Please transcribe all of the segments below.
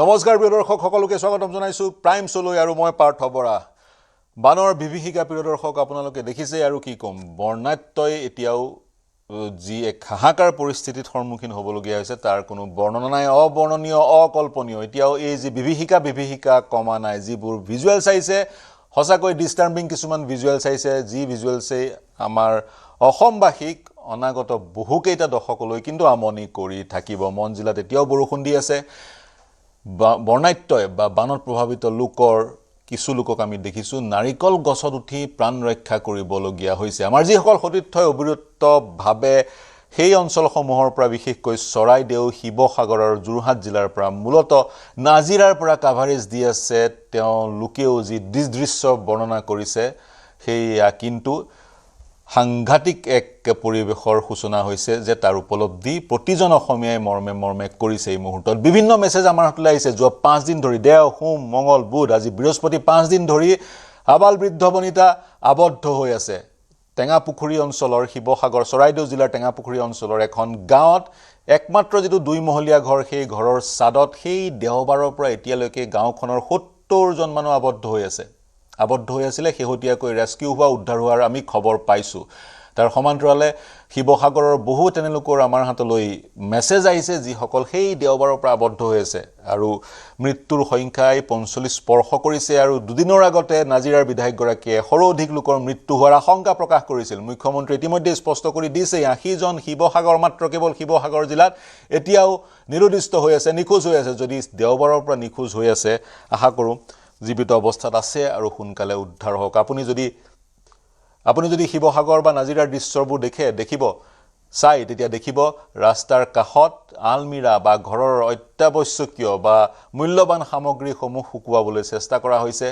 নমস্কাৰ প্ৰিয় দৰ্শক সকলোকে স্বাগতম জনাইছো প্ৰাইম শোলৈ আৰু মই পাৰ্থ বৰা বানৰ বিভীষিকা প্ৰিয় দৰ্শক আপোনালোকে দেখিছে আৰু কি কম বৰ্ণাত্যই এতিয়াও যি এক হাহাকাৰ পৰিস্থিতিত সন্মুখীন হ'বলগীয়া হৈছে তাৰ কোনো বৰ্ণনা নাই অবৰ্ণনীয় অকল্পনীয় এতিয়াও এই যি বিভীষিকা কমা নাই যিবোৰ ভিজুৱেল চাইছে হসাকৈ ডিস্টাৰ্বিং কিছুমান ভিজুৱেল চাইছে যি ভিজুৱেলছে আমাৰ অসমবাসীক অনাগত বহুকেইটা দশকলৈ কিন্তু আমনি কৰি থাকিব মন জিলাত এতিয়াও বৰষুণ দি আছে বৰ্ণাত্যই বা বানত প্ৰভাৱিত লোকৰ কিছু লোকক আমি দেখিছো নাৰিকল গছত উঠি প্ৰাণ ৰক্ষা কৰিবলগীয়া হৈছে আমাৰ যিসকল সতীৰ্থই অবিৰতভাৱে সেই অঞ্চলসমূহৰ পৰা বিশেষকৈ চৰাইদেউ শিৱসাগৰৰ যোৰহাট জিলাৰ পৰা মূলতঃ নাজিৰাৰ পৰা কাভাৰেজ দি আছে তেওঁলোকেও যি দৃশ্য বৰ্ণনা কৰিছে সেইয়া কিন্তু সাংঘাতিক এক পৰিবেশৰ সূচনা হৈছে যে তাৰ উপলব্ধি প্ৰতিজন অসমীয়াই মৰ্মে কৰিছে এই মুহূৰ্তত বিভিন্ন মেছেজ আমাৰ হাতলৈ আহিছে যোৱা 5 দিন ধৰি দেও সোম মঙ্গল বুধ আজি বৃহস্পতি 5 দিন ধৰি আবাল বৃদ্ধ বনিতা আবদ্ধ হৈ আছে টেঙাপুখুৰী অঞ্চলৰ শিৱসাগৰ চৰাইদেউ জিলাৰ টেঙাপুখুৰী অঞ্চলৰ এখন গাঁৱত একমাত্ৰ যেটো দুই মহলীয়া ঘৰ সেই ঘৰৰ ছাদত সেই দেওবাৰৰ পৰা এতিয়ালৈকে গাঁওখনৰ 70 জন মানুহ আবদ্ধ হৈ আছিলে হেহতিয়াকৈ ৰেস্কিউ হোৱা উদ্ধাৰ হোৱাৰ আমি খবৰ পাইছো তাৰ সমান্তৰালে শিৱসাগৰৰ বহু তেনেলোকৰ আমাৰ হাতলৈ মেছেজ আহিছে যি সকল সেই দেওবাৰৰ পৰা আবদ্ধ হৈ আছে আৰু মৃত্যুৰ সংখ্যাই 45 স্পৰ্শ কৰিছে আৰু দুদিনৰ আগতে নাজিৰাৰ বিধায়ক গৰাকীয়ে সৰু অধিক লোকৰ মৃত্যু হোৱাৰ আশংকা প্ৰকাশ কৰিছিল মুখ্যমন্ত্ৰী ইতিমধ্যে স্পষ্ট কৰি দিছে 80 জন শিৱসাগৰ মাত্ৰ কেৱল শিৱসাগৰ জিলাত এতিয়াও নিৰুদ্দিষ্ট হৈ আছে নিখোজ হৈ আছে যদি দেওবাৰৰ পৰা নিখোজ হৈ আছে আশা কৰো জীৱিত অৱস্থাত আছে আৰু সোনকালে উদ্ধাৰ হোক আপুনি যদি শিৱসাগৰ বা নাজিৰাৰ দৃশ্যবোৰ দেখিব চাই তেতিয়া দেখিব ৰাস্তাৰ কাষত আলমিৰা বা ঘৰৰ অত্যাৱশ্যকীয় বা মূল্যৱান সামগ্ৰীসমূহ শুকুৱাবলৈ চেষ্টা কৰা হৈছে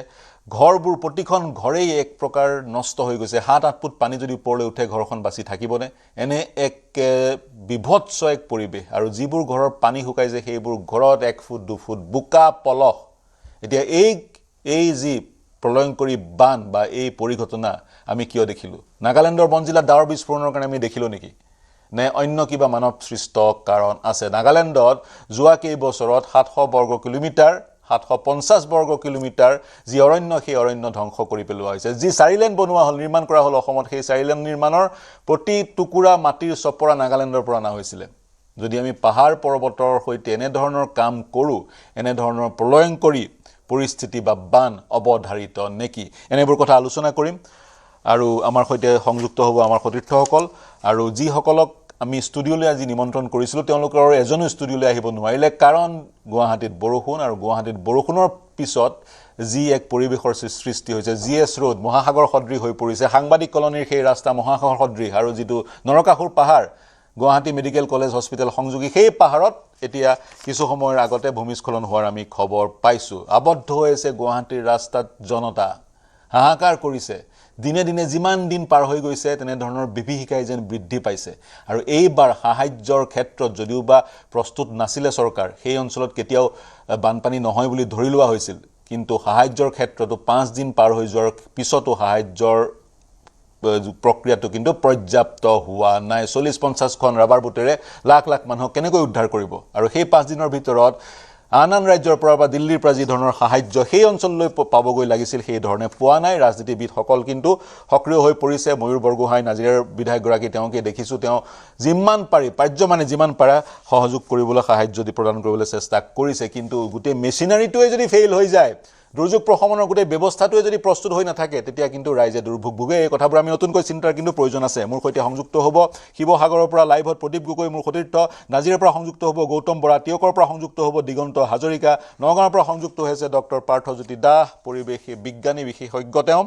ঘৰবোৰ প্ৰতিখন ঘৰেই এক প্ৰকাৰ নষ্ট হৈ গৈছে 7-8 ফুট পানী যদি ওপৰলৈ উঠে ঘৰখন বাছি থাকিবনে এনে এক বিভৎস এক পৰিবেশ আৰু যিবোৰ ঘৰৰ পানী শুকাইছে সেইবোৰ ঘৰত 1 ফুট 2 ফুট বুকা পলহ এতিয়া এই যি প্ৰলয়ংকৰী বান বা এই পৰিঘটনা আমি কিয় দেখিলো নাগালেণ্ডৰ বনজিলা ডাৱৰ বিস্ফোৰণৰ কাৰণে আমি দেখিলো নেকি নে অন্য কিবা মানৱ সৃষ্ট কাৰণ আছে নাগালেণ্ডত যোৱা কেই বছৰত 700 বৰ্গ কিলোমিটাৰ 750 বৰ্গ কিলোমিটাৰ যি অৰণ্য সেই অৰণ্য ধ্বংস কৰি পেলোৱা হৈছে যি 4 লেন বনোৱা হল নিৰ্মাণ কৰা হল অসমত সেই 4 লেন নিৰ্মাণৰ প্ৰতি টুকুৰা মাটিৰ চপৰা নাগালেণ্ডৰ পৰা অনা হৈছিল যদি আমি পাহাৰ পৰ্বতৰ সৈতে এনে ধৰণৰ কাম কৰো এনে ধৰণৰ প্ৰলয়ংকৰী পৰিস্থিতি বা বান অবধাৰিত নেকি এনেবোৰ কথা আলোচনা কৰিম আৰু আমাৰ সৈতে সংযুক্ত হ'ব আমাৰ সতীৰ্থসকল আৰু যি সকলক আমি ষ্টুডিওলৈ আজি নিমন্ত্ৰণ কৰিছিলো তেওঁলোকৰ এজনো ষ্টুডিওলৈ আহিব নোৱাৰিলে কাৰণ গুৱাহাটীত বৰষুণ আৰু গুৱাহাটীত বৰষুণৰ পিছত যি এক পৰিবেশৰ সৃষ্টি হৈছে জিএছ ৰোড মহাসাগৰ সদৃশ হৈ পৰিছে সাংবাদিক কলনীৰ সেই ৰাস্তা মহাসাগৰ সদৃশ আৰু যেটো নৰকাসুৰ পাহাৰ গুৱাহাটী মেডিকেল কলেজ হস্পিটেল সংযোগী সেই পাহাৰত এতিয়া কিছু সময়ৰ আগতে ভূমিস্খলন হোৱাৰ আমি খবৰ পাইছো আবদ্ধ হৈ আছে গুৱাহাটীৰ ৰাস্তাত জনতা হাহাকাৰ কৰিছে দিনে দিনে যিমান দিন পাৰ হৈ গৈছে তেনে ধৰণৰ বিভীষিকাই যেন বৃদ্ধি পাইছে আৰু এইবাৰ সাহায্যৰ ক্ষেত্ৰত যদিও বা প্ৰস্তুত নাছিলে চৰকাৰ সেই অঞ্চলত কেতিয়াও বানপানী নহয় বুলি ধৰি লোৱা হৈছিল কিন্তু সাহায্যৰ ক্ষেত্ৰতো 5 দিন পাৰ হৈ যোৱাৰ পিছতো সাহায্যৰ প্ৰক্ৰিয়াটো কিন্তু পৰ্যাপ্ত হোৱা নাই 40-50 খন ৰাবাৰ বুটেৰে লাখ লাখ মানুহক কেনেকৈ উদ্ধাৰ কৰিব আৰু সেই 5 দিনৰ ভিতৰত আন ৰাজ্যৰ পৰা বা দিল্লীৰ পৰা যি ধৰণৰ সাহায্য সেই অঞ্চললৈ পাবগৈ লাগিছিল সেই ধৰণে পোৱা নাই ৰাজনীতিবিদ সকল কিন্তু সক্ৰিয় হৈ পৰিছে ময়ূৰ বৰগোহাঁই নাজিৰাৰ বিধায়ক গৰাকী তেওঁকে দেখিছো তেওঁ যিমান পাৰি পাৰ্যমানে যিমান পাৰা সহযোগ কৰিবলৈ সাহায্য প্ৰদান কৰিবলৈ চেষ্টা কৰিছে কিন্তু গোটেই মেচিনাৰীটোৱে যদি ফেইল হৈ যায় দুৰ্যোগ প্ৰশমনৰ গোটেই ব্যৱস্থাটোৱে যদি প্ৰস্তুত হৈ নাথাকে তেতিয়া কিন্তু ৰাইজে দুৰ্ভোগ ভোগে এই কথাবোৰ আমি নতুনকৈ চিন্তাৰ কিন্তু প্ৰয়োজন আছে মোৰ সৈতে সংযুক্ত হ'ব শিৱসাগৰৰ পৰা লাইভত প্ৰদীপ গগৈ মোৰ সতীৰ্থ নাজিৰাৰ পৰা সংযুক্ত হ'ব গৌতম বৰা তিয়কৰ পৰা সংযুক্ত হ'ব দিগন্ত হাজৰিকা নগাঁৱৰ পৰা সংযুক্ত হৈছে ডক্টৰ পাৰ্থজ্যোতি দাস পৰিৱেশ বিজ্ঞানী বিশেষজ্ঞ তেওঁ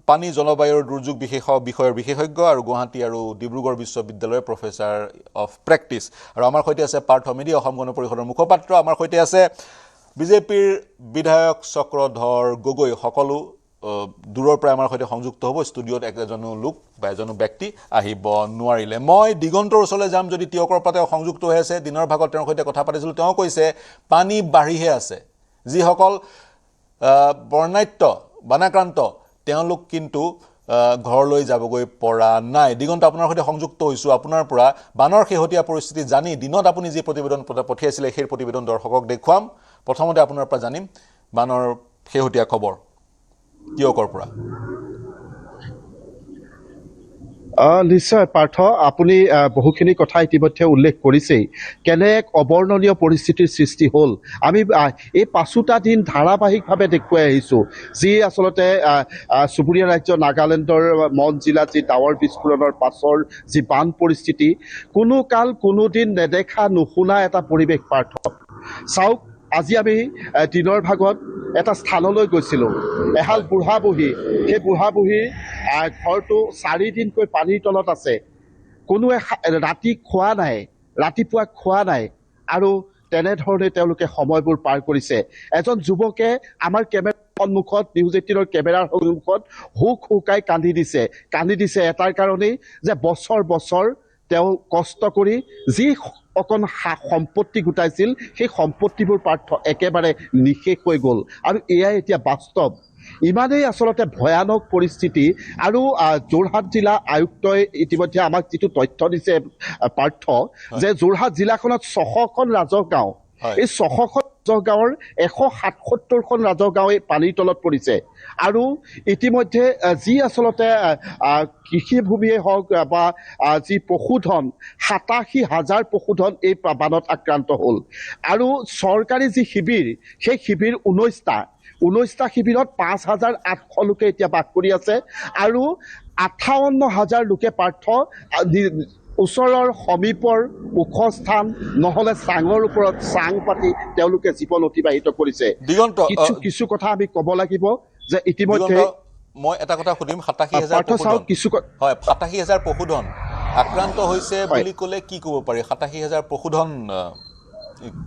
পানী জলবায়ুৰ দুৰ্যোগ বিষয়ৰ বিশেষজ্ঞ আৰু গুৱাহাটী আৰু ডিব্ৰুগড় বিশ্ববিদ্যালয়ৰ প্ৰফেচাৰ অফ প্ৰেক্টিছ আৰু আমাৰ সৈতে আছে পাৰ্থ মেডি অসম গণ পৰিষদৰ মুখপাত্ৰ আমাৰ সৈতে আছে বিজেপিৰ বিধায়ক চক্ৰধৰ গগৈ সকলো দূৰৰ পৰা আমাৰ সৈতে সংযুক্ত হ'ব ষ্টুডিওত একজনো লোক বা এজনো ব্যক্তি আহিব নোৱাৰিলে মই দিগন্তৰ ওচৰলৈ যাম যদি তিয়কৰ পৰা তেওঁ সংযুক্ত হৈ আছে দিনৰ ভাগত তেওঁৰ সৈতে কথা পাতিছিলো তেওঁ কৈছে পানী বাঢ়িহে আছে যিসকল বৰ্ণাত্য বানাক্ৰান্ত তেওঁলোক কিন্তু ঘৰলৈ যাবগৈ পৰা নাই দিগন্ত আপোনাৰ সৈতে সংযুক্ত হৈছোঁ আপোনাৰ পৰা বানৰ শেহতীয়া পৰিস্থিতি জানি দিনত আপুনি যি প্ৰতিবেদন পঠিয়াইছিলে সেই প্ৰতিবেদন দৰ্শকক দেখুৱাম প্ৰথমতে আপোনাৰ পৰা জানিম বানৰ শেহতীয়া খবৰ কিয়কৰ পৰা নিশ্চয় পাৰ্থ আপুনি বহুখিনি কথা ইতিমধ্যে উল্লেখ কৰিছেই কেনে এক অবৰ্ণনীয় পৰিস্থিতিৰ সৃষ্টি হ'ল আমি এই ৫টা দিন ধাৰাবাহিকভাৱে দেখুৱাই আহিছোঁ যি আচলতে চুবুৰীয়া ৰাজ্য নাগালেণ্ডৰ মন জিলাত যি ডাৱৰ বিস্ফোৰণৰ পাছৰ যি বান পৰিস্থিতি কোনো কাল কোনো দিন নেদেখা নুশুনা এটা পৰিৱেশ পাৰ্থ চাওক আজি আমি দিনৰ ভাগত এটা স্থানলৈ গৈছিলোঁ এহাল বুঢ়া বুঢ়ী সেই বুঢ়া বুঢ়ীৰ ঘৰটো 4 দিনকৈ পানীৰ তলত আছে কোনোৱে ৰাতি খোৱা নাই ৰাতিপুৱা খোৱা নাই আৰু তেনেধৰণে তেওঁলোকে সময়বোৰ পাৰ কৰিছে এজন যুৱকে আমাৰ কেমেৰাৰ সন্মুখত নিউজ 18ৰ কেমেৰাৰ সন্মুখত হুক হুকাই কান্দি দিছে এটাৰ কাৰণেই যে বছৰ বছৰ তেওঁ কষ্ট কৰি যি অকণ সম্পত্তি গোটাইছিল সেই সম্পত্তিবোৰ পাৰ্থ একেবাৰে নিশেষ হৈ গ'ল আৰু এয়াই এতিয়া বাস্তৱ ইমানেই আচলতে ভয়ানক পৰিস্থিতি আৰু যোৰহাট জিলা আয়ুক্তই ইতিমধ্যে আমাক যিটো তথ্য দিছে পাৰ্থ যে যোৰহাট জিলাখনত 600খন ৰাজহ গাঁও এই 600খন ৰাজহ গাঁৱৰ 177খন ৰাজহ গাঁও পানীৰ তলত পৰিছে আৰু ইতিমধ্যে যি আচলতে কৃষিভূমিয়ে হওক বা যি পশুধন ৮৭,০০০ পশুধন এই বানত আক্ৰান্ত হ'ল আৰু চৰকাৰী যি শিবিৰ সেই শিবিৰ 19টা শিবিৰত ৫,৮০০ লোকে এতিয়া বাস কৰি আছে আৰু ৫৮,০০০ লোকে পাৰ্থ ওচৰৰ সমীপৰ ওখ স্থান নহ'লে চাঙৰ ওপৰত চাং পাতি তেওঁলোকে জীৱন অতিবাহিত কৰিছে কিছু কথা আমি ক'ব লাগিব যে ইতিমধ্যে মই এটা কথা সুধিম ৮৭,০০০ পশুধন আক্ৰান্ত হৈছে বুলি ক'লে কি ক'ব পাৰি ৮৭,০০০ পশুধন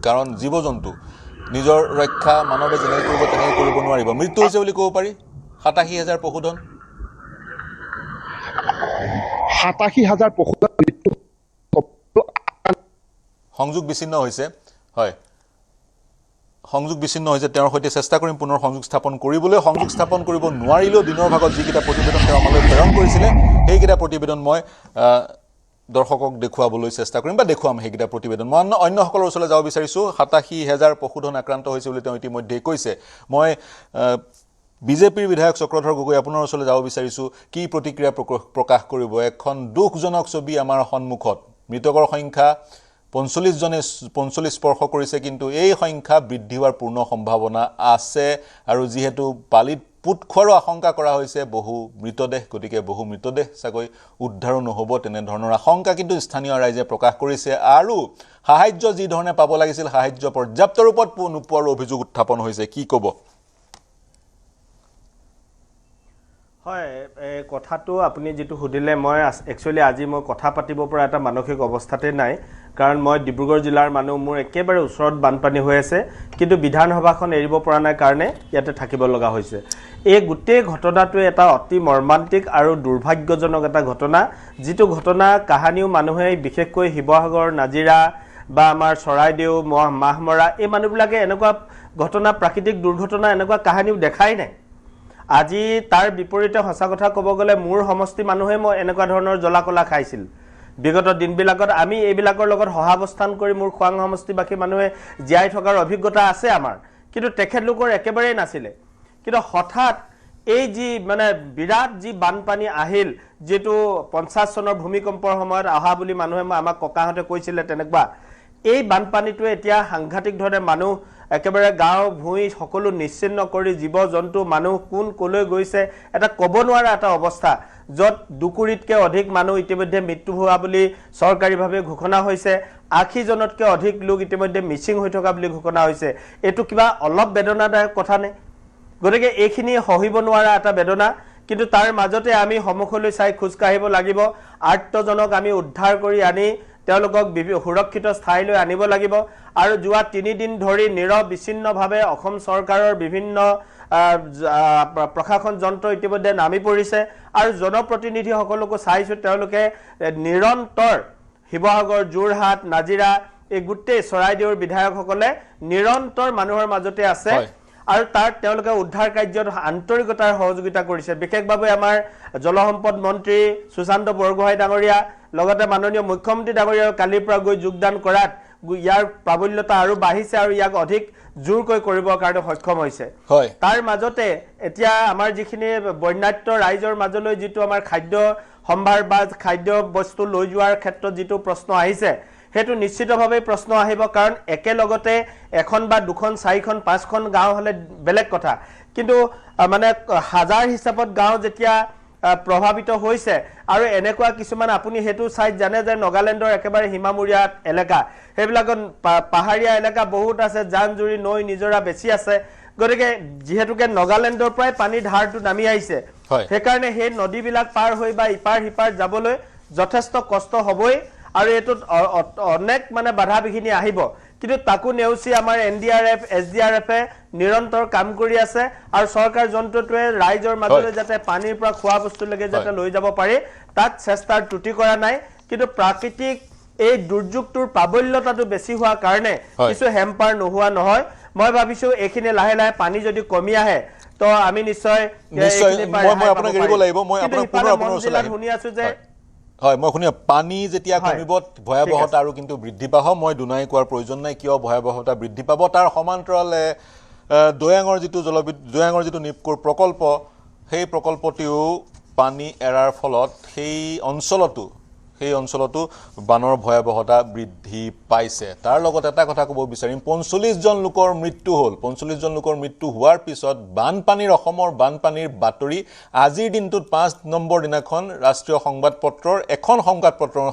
কাৰণ জীৱ জন্তু নিজৰ ৰক্ষা মানৱে যেনেকৈ কৰিব তেনেকৈ কৰিব নোৱাৰিব মৃত্যু হৈছে বুলি ক'ব পাৰি ৮৭,০০০ পশুধন ৮৭,০০০ পশুধন সংযোগ বিচ্ছিন্ন হৈছে হয় সংযোগ বিচ্ছিন্ন হৈছে তেওঁৰ সৈতে চেষ্টা কৰিম পুনৰ সংযোগ স্থাপন কৰিবলৈ সংযোগ স্থাপন কৰিব নোৱাৰিলেও দিনৰ ভাগত যিকেইটা প্ৰতিবেদন তেওঁ আমালৈ প্ৰেৰণ কৰিছিলে সেইকেইটা প্ৰতিবেদন মই দৰ্শকক দেখুৱাবলৈ চেষ্টা কৰিম বা দেখুৱাম সেইকেইটা প্ৰতিবেদন মই অন্যসকলৰ ওচৰলৈ যাব বিচাৰিছোঁ ৮৭,০০০ পশুধন আক্ৰান্ত হৈছে বুলি তেওঁ ইতিমধ্যেই কৈছে মই বিজেপিৰ বিধায়ক চক্ৰধৰ গগৈ আপোনাৰ ওচৰলৈ যাব বিচাৰিছোঁ কি প্ৰতিক্ৰিয়া প্ৰকাশ কৰিব এখন দুখজনক ছবি আমাৰ সন্মুখত মৃতকৰ সংখ্যা ৪৫ স্পৰ্শ কৰিছে কিন্তু এই সংখ্যা বৃদ্ধি হোৱাৰ পূৰ্ণ সম্ভাৱনা আছে আৰু যিহেতু পালিত পুত খোৱাৰো আশংকা কৰা হৈছে বহু মৃতদেহ গতিকে বহু মৃতদেহ চাগৈ উদ্ধাৰো নহ'ব তেনেধৰণৰ আশংকা কিন্তু স্থানীয় ৰাইজে প্ৰকাশ কৰিছে আৰু সাহায্য যি ধৰণে পাব লাগিছিল সাহায্য পৰ্যাপ্ত ৰূপত নোপোৱাৰ অভিযোগ উত্থাপন হৈছে কি ক'ব হয় এই কথাটো আপুনি যেটো সুধিলে মই একচুয়ালি আজি মই কথা পাতিব পৰা এটা মানসিক অৱস্থাতে নাই কাৰণ মই ডিব্ৰুগড় জিলাৰ মানুহ মোৰ একেবাৰে ওচৰত বানপানী হৈ আছে কিন্তু বিধানসভাখন এৰিব পৰা নাই কাৰণে ইয়াতে থাকিব লগা হৈছে এই গোটেই ঘটনাটো এটা অতি মৰ্মান্তিক আৰু দুৰ্ভাগ্যজনক এটা ঘটনা যেটো ঘটনা কাহানিও মানুহে বিশেষকৈ শিৱসাগৰ নাজিৰা বা আমাৰ চৰাইদেউ মাহমৰা এই মানুহবিলাকে এনেকুৱা ঘটনা প্ৰাকৃতিক দুৰ্ঘটনা এনেকুৱা কাহানিও দেখাই নাই আজি তাৰ বিপৰীতে হসা কথা ক'ব গলে মোৰ সমষ্টি মানুহে মই এনেকুৱা ধৰণৰ জলাকলা খাইছিল বিগত দিনবিলাকত আমি এইবিলাকৰ লগত সহাৱস্থান কৰি মোৰ খোৱাং সমষ্টিবাসী মানুহে জীয়াই থকাৰ অভিজ্ঞতা আছে আমাৰ কিন্তু তেখেতলোকৰ একেবাৰে নাছিলে কিন্তু হঠাৎ এই যি মানে বিৰাট যি বানপানী আহিল যেটো 50 চনৰ ভূমিকম্পৰ সময়ত আহা বুলি মানুহে আমাক ককাহঁতে কৈছিলে তেনেকুৱা এই বানপানীটো এতিয়া সাংঘাতিক ধৰণে মানুহ একেবাৰে গাঁও ভূঁই সকলো নিশ্চিন্ন কৰি জীৱ জন্তু মানুহ কোন কলৈ গৈছে এটা ক'ব নোৱাৰা এটা অৱস্থা যত দুকুৰিতকে অধিক মানুহ ইতিমধ্যে মৃত্যু হোৱা বুলি চৰকাৰীভাৱে ঘোষণা হৈছে ৮০ জনতকৈ অধিক লোক ইতিমধ্যে মিছিং হৈ থকা বুলি ঘোষণা হৈছে এটো কিবা অলপ বেদনাদায়ক কথা নে গতিকে এইখিনি সহিব নোৱাৰা এটা বেদনা কিন্তু তাৰ মাজতে আমি সমুখলৈ চাই খোজ কাঢ়িব লাগিব আৰ্তজনক আমি উদ্ধাৰ কৰি আনি তেওঁলোকক সুৰক্ষিত স্থায়লৈ আনিব লাগিব আৰু যোৱা ৩ দিন ধৰি নিৰৱ বিচ্ছিন্নভাৱে অসম চৰকাৰৰ বিভিন্ন প্ৰশাসন যন্ত্ৰ ইতিমধ্যে নামি পৰিছে আৰু জনপ্ৰতিনিধি সকলকো চাইছো তেওঁলোকে নিৰন্তৰ শিৱসাগৰ যোৰহাট নাজিৰা এই গোটেই চৰাইদেউৰ বিধায়কসকলে নিৰন্তৰ মানুহৰ মাজতে আছে আৰু তাৰ তেওঁলোকে উদ্ধাৰ কাৰ্যত আন্তৰিকতাৰ সহযোগিতা কৰিছে বিশেষভাৱে আমাৰ জলসম্পদ মন্ত্ৰী সুশান্ত বৰগোহাঁই ডাঙৰীয়া লগতে মাননীয় মুখ্যমন্ত্ৰী ডাঙৰীয়া কালিৰ পৰা গৈ যোগদান কৰাত ইয়াৰ প্ৰাবল্যতা আৰু বাঢ়িছে আৰু ইয়াক অধিক জোৰকৈ কৰিবৰ কাৰণে সক্ষম হৈছে তাৰ মাজতে এতিয়া আমাৰ যিখিনি বন্যাত্য ৰাইজৰ মাজলৈ যিটো আমাৰ খাদ্য সম্ভাৰ বা খাদ্য বস্তু লৈ যোৱাৰ ক্ষেত্ৰত যিটো প্ৰশ্ন আহিছে হেতু নিশ্চিতভাৱে প্ৰশ্ন আহিব কাৰণ একেলগতে এখন বা দুখন চাৰিখন পাঁচখন গাঁও হলে বেলেগ কথা কিন্তু মানে হাজাৰ হিচাপত গাঁও যেতিয়া প্ৰভাৱিত হৈছে আৰু এনেকুৱা কিছুমান আপুনি হেতু চাই জানে যে নগালেণ্ডৰ একেবাৰে হিমামূৰীয়া এলেকা হেবিলাকত পাহাৰীয়া এলেকা বহুত আছে জানজুৰি নৈ নিজৰা বেছি আছে গতিকে যেহেতুকে নগালেণ্ডৰ পৰাই পানী ধাৰটো নামি আহিছে সেইকাৰণে সেই নদীবিলাক পাৰ হৈ বা ইপাৰ সিপাৰ যাবলৈ যথেষ্ট কষ্ট হ'বই আৰু এটোত অনেক মানে বাধা বিঘিনি আহিব কিন্তু তাকো নেউচি আমাৰ এনডিআৰএফ এছডিআৰএফে নিৰন্তৰ কাম কৰি আছে আৰু চৰকাৰ যন্ত্ৰটোৱে ৰাইজৰ মাজলৈ যাতে পানীৰ পৰা খোৱা বস্তুলৈকে যাতে লৈ যাব পাৰে তাত চেষ্টাৰ ত্ৰুটি কৰা নাই কিন্তু প্ৰাকৃতিক এই দুৰ্যোগটোৰ প্ৰাবল্যতাটো বেছি হোৱা কাৰণে কিছু হেম্পাৰ নোহোৱা নহয় মই ভাবিছো এইখিনি লাহে লাহে পানী যদি কমি আহে তো আমি নিশ্চয় মই আপোনাক এৰিব লাগিব মই আপোনাক পুনৰ আপোনাৰ ওচৰলৈ শুনি আছো যে হয় মই শুনি পানী যেতিয়া কমিব ভয়াবহতা আৰু কিন্তু বৃদ্ধি পাব মই দুনাই কোৱাৰ প্ৰয়োজন নাই কিয় ভয়াবহতা বৃদ্ধি পাব তাৰ সমান্তৰালে দৈয়াঙৰ যিটো নিপকুৰ প্ৰকল্প সেই প্ৰকল্পটিও পানী এৰাৰ ফলত সেই অঞ্চলতো বানৰ ভয়াবহতা বৃদ্ধি পাইছে তাৰ লগত এটা কথা ক'ব বিচাৰিম 45 জন লোকৰ মৃত্যু হ'ল 45 জন লোকৰ মৃত্যু হোৱাৰ পিছত অসমৰ বানপানীৰ বাতৰি আজিৰ দিনটোত 5 নম্বৰ দিনাখন ৰাষ্ট্ৰীয় সংবাদপত্ৰৰ এখন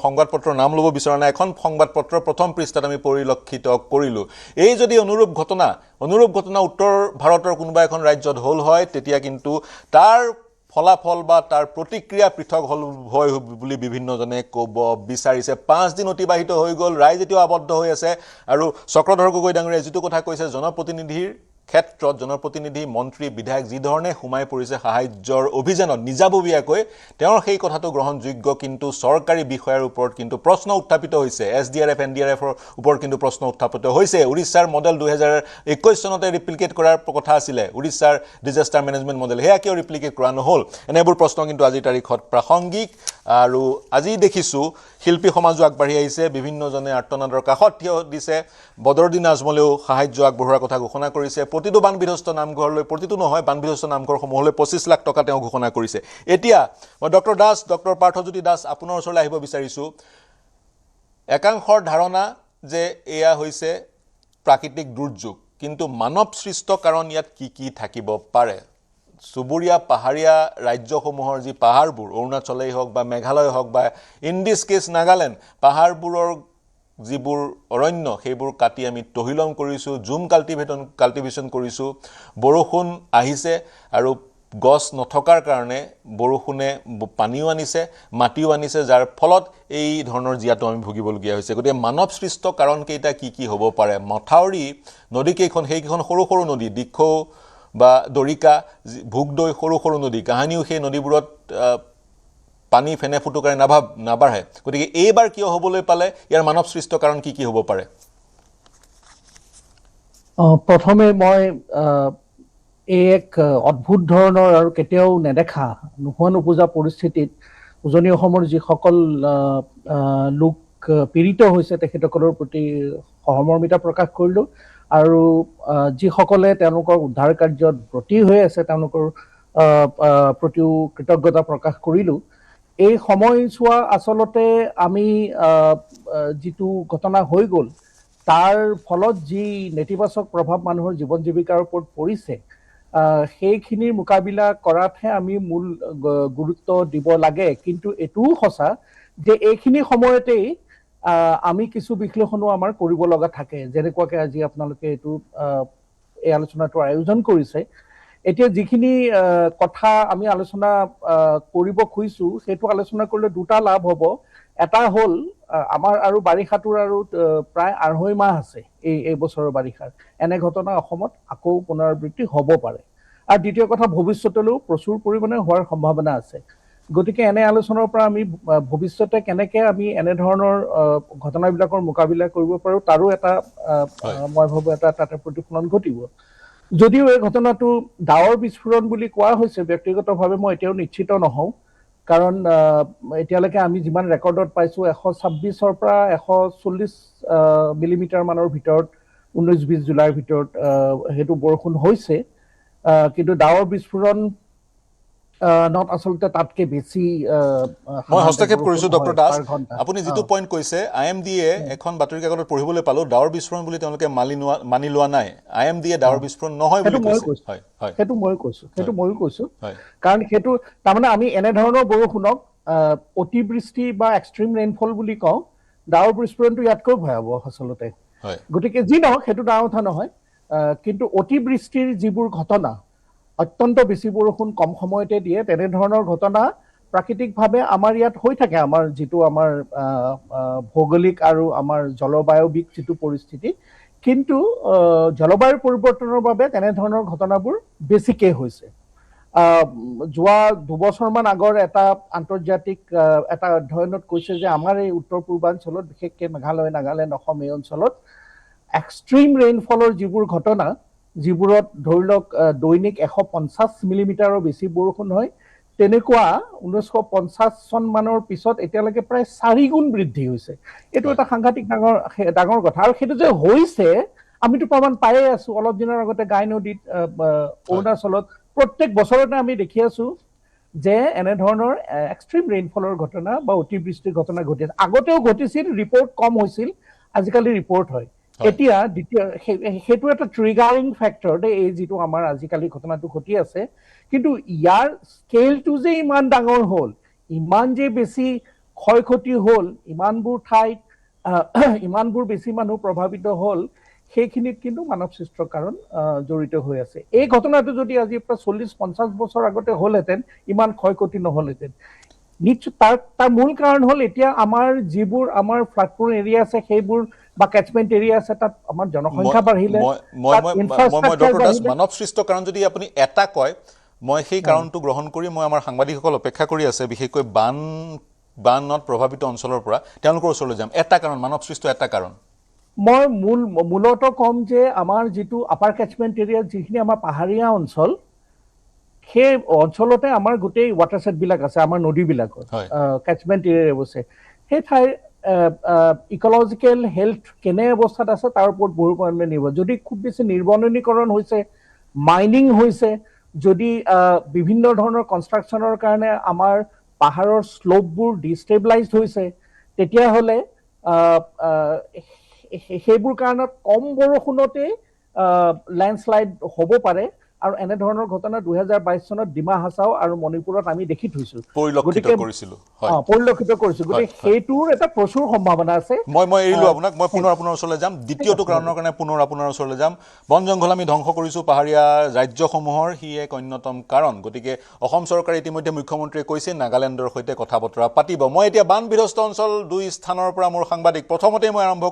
সংবাদপত্ৰৰ নাম ল'ব বিচৰা নাই এখন সংবাদপত্ৰৰ প্ৰথম পৃষ্ঠাত আমি পৰিলক্ষিত কৰিলোঁ এই যদি অনুৰূপ ঘটনা উত্তৰ ভাৰতৰ কোনোবা এখন ৰাজ্যত হ'ল হয় তেতিয়া কিন্তু তাৰ ফলাফল বা তাৰ প্ৰতিক্ৰিয়া পৃথক হল হয় বুলি বিভিন্নজনে ক'ব বিচাৰিছে 5 দিন অতিবাহিত হৈ গ'ল ৰাইজ এতিয়াও আবদ্ধ হৈ আছে আৰু চক্ৰধৰ গগৈ ডাঙৰীয়াই যিটো কথা কৈছে জনপ্ৰতিনিধিৰ ক্ষেত্ৰত জনপ্ৰতিনিধি মন্ত্ৰী বিধায়ক যি ধৰণে সোমাই পৰিছে সাহায্যৰ অভিযানত নিজাববীয়াকৈ তেওঁৰ সেই কথাটো গ্ৰহণযোগ্য কিন্তু চৰকাৰী বিষয়াৰ ওপৰত কিন্তু প্ৰশ্ন উত্থাপিত হৈছে এছডিআৰএফ এনডিআৰএফৰ ওপৰত কিন্তু প্ৰশ্ন উত্থাপিত হৈছে উৰিষ্যাৰ মডেল 2021 চনতে ৰিপ্লিকেট কৰাৰ কথা আছিলে উৰিষ্যাৰ ডিজাস্টাৰ মেনেজমেণ্ট মডেল হেয়া কিয় ৰিপ্লিকেট কৰা নহ'ল এনেবোৰ প্ৰশ্ন কিন্তু আজিৰ তাৰিখত প্ৰাসংগিক আৰু আজি দেখিছোঁ শিল্পী সমাজো আগবাঢ়ি আহিছে বিভিন্নজনে আৰ্তনাদৰ কাষত থিয় দিছে বদৰুদ্দিন আজমলেও সাহায্য আগবঢ়োৱাৰ কথা ঘোষণা কৰিছে প্ৰতিটো বানবিধ্বস্ত নামঘৰলৈ প্ৰতিটো নহয় বানবিধ্বস্ত নামঘৰসমূহলৈ 25 লাখ টকা তেওঁ ঘোষণা কৰিছে এতিয়া মই ডক্টৰ পাৰ্থজ্যোতি দাস আপোনাৰ ওচৰলৈ আহিব বিচাৰিছোঁ একাংশৰ ধাৰণা যে এয়া হৈছে প্ৰাকৃতিক দুৰ্যোগ কিন্তু মানৱ সৃষ্ট কাৰণ ইয়াত কি থাকিব পাৰে সুবুৰীয়া পাহাৰীয়া ৰাজ্যসমূহৰ যি পাহাৰবোৰ অৰুণাচলেই হওক বা মেঘালয় হওক বা ইন দিছ কেছ নাগালেণ্ড পাহাৰবোৰৰ যিবোৰ অৰণ্য সেইবোৰ কাটি আমি তহিলং কৰিছোঁ জুম কাল্টিভেশ্যন কৰিছোঁ বৰষুণ আহিছে আৰু গছ নথকাৰ কাৰণে বৰষুণে পানীও আনিছে মাটিও আনিছে যাৰ ফলত এই ধৰণৰ জিয়াটো আমি ভুগিবলগীয়া হৈছে গতিকে মানৱ সৃষ্ট কাৰণকেইটা কি হ'ব পাৰে মথাউৰি নদীকেইখন সেইকেইখন সৰু নদী দিখৌ বা দৰিকা ভোগদৈ সৰু নদী কাহানিও সেই নদীবোৰত পানী ফেনে ফুটুকাৰে নাবাঢ়ে গতিকে এইবাৰ কিয় হ'বলৈ পালে ইয়াৰ মানৱ সৃষ্ট কাৰণ কি হ'ব পাৰে প্ৰথমে মই এই এক অদ্ভুত ধৰণৰ আৰু কেতিয়াও নেদেখা নোপোজা পৰিস্থিতিত উজনি অসমৰ যিসকল লোক পীড়িত হৈছে তেখেতসকলৰ প্ৰতি সহমৰ্মিতা প্ৰকাশ কৰিলোঁ আৰু যিসকলে তেওঁলোকৰ উদ্ধাৰ কাৰ্যত ব্ৰতী হৈ আছে তেওঁলোকৰ প্ৰতিও কৃতজ্ঞতা প্ৰকাশ কৰিলোঁ এই সময়ছোৱা আচলতে আমি যিটো ঘটনা হৈ গ'ল তাৰ ফলত যি নেতিবাচক প্ৰভাৱ মানুহৰ জীৱন জীৱিকাৰ ওপৰত পৰিছে সেইখিনিৰ মোকাবিলা কৰাতহে আমি মূল গুৰুত্ব দিব লাগে কিন্তু এইটোও সঁচা যে এইখিনি সময়তেই আমি কিছু বিশ্লেষণো আমাৰ কৰিব লগা থাকে যেনেকুৱাকৈ আজি আপোনালোকে এইটো এই আলোচনাটোৰ আয়োজন কৰিছে এতিয়া যিখিনি কথা আমি আলোচনা কৰিব খুজিছোঁ সেইটো আলোচনা কৰিলে দুটা লাভ হ'ব এটা হ'ল আমাৰ আৰু বাৰিষাটোৰ আৰু প্ৰায় 2.5 মাহ আছে এই বছৰৰ বাৰিষাৰ এনে ঘটনা অসমত আকৌ পুনৰাবৃত্তি হ'ব পাৰে আৰু দ্বিতীয় কথা ভৱিষ্যতলৈও প্ৰচুৰ পৰিমাণে হোৱাৰ সম্ভাৱনা আছে গতিকে এনে আলোচনাৰ পৰা আমি ভৱিষ্যতে কেনেকৈ আমি এনে ধৰণৰ ঘটনাবিলাকৰ মোকাবিলা কৰিব পাৰোঁ তাৰো এটা মই ভাবোঁ এটা তাতে প্ৰতিফলন ঘটিব যদিও এই ঘটনাটো ডাৱৰ বিস্ফোৰণ বুলি কোৱা হৈছে, ব্যক্তিগতভাৱে মই এতিয়াও নিশ্চিত নহওঁ, কাৰণ এতিয়ালৈকে আমি যিমান ৰেকৰ্ডত পাইছোঁ 126ৰ পৰা 140 মিলিমিটাৰ মানৰ ভিতৰত 19-20 জুলাইৰ ভিতৰত সেইটো বৰষুণ হৈছে, কিন্তু ডাৱৰ বিস্ফোৰণ নত আচলতে তাতকৈ বেছি মই হস্তক্ষেপ কৰিছোঁ ডক্টৰ দাস। ঘণ্টা আপুনি যিটো পইণ্ট কৈছে, IMD-য়ে এখন বাতৰি কাকতত পঢ়িবলৈ পালোঁ ডাৱৰ বিস্ফোৰণ বুলি তেওঁলোকে মানি লোৱা নাই। IMD-য়ে ডাৱৰ বিস্ফোৰণ নহয় বুলি কৈছে। হয় হয় সেইটো ময়ো কৈছোঁ হয় কাৰণ সেইটো তাৰমানে আমি এনেধৰণৰ বৰষুণক অতিবৃষ্টি বা এক্সট্ৰিম ৰেইনফল বুলি কওঁ, ডাৱৰ বিস্ফোৰণটো ইয়াতকৈ ভয়াৱহ আচলতে। হয় গতিকে যি নহওক সেইটো ডাঙৰ কথা নহয়, কিন্তু অতিবৃষ্টিৰ যিবোৰ ঘটনা, অত্যন্ত বেছি বৰষুণ কম সময়তে দিয়ে, তেনেধৰণৰ ঘটনা প্ৰাকৃতিকভাৱে আমাৰ ইয়াত হৈ থাকে। আমাৰ যিটো আমাৰ ভৌগোলিক আৰু আমাৰ জলবায়ুবিক যিটো পৰিস্থিতি, কিন্তু জলবায়ুৰ পৰিৱৰ্তনৰ বাবে তেনেধৰণৰ ঘটনাবোৰ বেছিকৈ হৈছে। যোৱা 2 বছৰমান আগৰ এটা আন্তৰ্জাতিক এটা অধ্যয়নত কৈছে যে আমাৰ এই উত্তৰ পূৰ্বাঞ্চলত, বিশেষকৈ মেঘালয়, নাগালেণ্ড, অসম এই অঞ্চলত এক্সট্ৰিম ৰেইনফলৰ যিবোৰ ঘটনা, যিবোৰত ধৰি লওক দৈনিক 150 মিলিমিটাৰৰ বেছি বৰষুণ হয়, তেনেকুৱা 1950 চনমানৰ পিছত এতিয়ালৈকে প্ৰায় 4 গুণ বৃদ্ধি হৈছে। এইটো এটা সাংঘাতিক ডাঙৰ কথা, আৰু সেইটো যে হৈছে আমিতো প্ৰমাণ পায়ে আছো। অলপ দিনৰ আগতে গাই নদীত অৰুণাচলত প্ৰত্যেক বছৰতে আমি দেখি আছো যে এনেধৰণৰ এক্সট্ৰিম ৰেইনফলৰ ঘটনা বা অতিবৃষ্টিৰ ঘটনা ঘটি আছে। আগতেও ঘটিছিল, ৰিপৰ্ট কম হৈছিল, আজিকালি ৰিপৰ্ট হয়। এতিয়া সেইটো এটা ট্ৰিগাৰিং ফেক্টৰ দেই, এই যিটো আমাৰ আজিকালি ঘটনাটো ঘটি আছে। কিন্তু ইয়াৰ স্কেলটো যে ইমান ডাঙৰ হ'ল, ইমান যে বেছি ক্ষয় ক্ষতি হ'ল, ইমানবোৰ ঠাইত ইমানবোৰ বেছি মানুহ প্ৰভাৱিত হ'ল, সেইখিনিত কিন্তু মানৱ সৃষ্ট কাৰণ জড়িত হৈ আছে। এই ঘটনাটো যদি আজি প্ৰায় 40-50 বছৰ আগতে হ'লহেঁতেন, ইমান ক্ষয় ক্ষতি নহ'লহেঁতেন। নিশ্চয় তাৰ মূল কাৰণ হ'ল এতিয়া আমাৰ যিবোৰ আমাৰ ফ্লাডপ্ৰ'ন এৰিয়া আছে, সেইবোৰ বা কেচমেণ্ট এৰিয়া আছে, তাত আমাৰ জনসংখ্যা বাঢ়িলে, ডক্টৰ দাস, মানৱ সৃষ্ট কাৰণ যদি আপুনি এটা কয়, মই সেই কাৰণটো গ্ৰহণ কৰি মই আমাৰ সাংবাদিকসকল অপেক্ষা কৰি আছে, বিশেষকৈ বানত প্ৰভাৱিত অঞ্চলৰ পৰা তেওঁলোকৰ ওচৰলৈ যাম। এটা কাৰণ, মানৱ সৃষ্ট এটা কাৰণ মই মূলতঃ ক'ম যে আমাৰ যিটো আপাৰ কেচমেণ্ট এৰিয়াত যিখিনি আমাৰ পাহাৰীয়া অঞ্চল, সেই অঞ্চলতে আমাৰ গোটেই ৱাটাৰ ছেটবিলাক আছে, আমাৰ নদীবিলাকৰ কেচমেণ্ট এৰিয়া অৱশ্যে। সেই ঠাইৰ ইকলজিকেল হেল্থ কেনে অৱস্থাত আছে তাৰ ওপৰত বহু পৰিমাণে নিৰ্ভৰ। যদি খুব বেছি নিৰ্বননীকৰণ হৈছে, মাইনিং হৈছে, যদি বিভিন্ন ধৰণৰ কনষ্ট্ৰাকশ্যনৰ কাৰণে আমাৰ পাহাৰৰ শ্লোপবোৰ ডিষ্টেবিলাইজ হৈছে, তেতিয়াহ'লে সেইবোৰ কাৰণত কম বৰষুণতেই লেণ্ডশ্লাইড হ'ব পাৰে। আৰু এনেধৰণৰ ঘটনা 2022 চনত ডিমা হাছাও আৰু মণিপুৰত আমি দেখি থৈছোঁ, পৰিলক্ষিত কৰিছিলোঁ। গতিকে সেইটোৰ এটা প্ৰচুৰ সম্ভাৱনা আছে। মই এৰিলোঁ আপোনাক, মই পুনৰ আপোনাৰ ওচৰলৈ যাম। দ্বিতীয়টো কাৰণৰ কাৰণে পুনৰ আপোনাৰ ওচৰলৈ যাম। বন জংঘল আমি ধ্বংস কৰিছোঁ পাহাৰীয়া ৰাজ্যসমূহৰ, সি এক অন্যতম কাৰণ। গতিকে অসম চৰকাৰে ইতিমধ্যে মুখ্যমন্ত্ৰীয়ে কৈছে নাগালেণ্ডৰ সৈতে কথা বতৰা পাতিব। মই এতিয়া বান বিধ্বস্ত অঞ্চল 2 স্থানৰ পৰা মোৰ সাংবাদিক প্ৰথমতে মই আৰম্ভ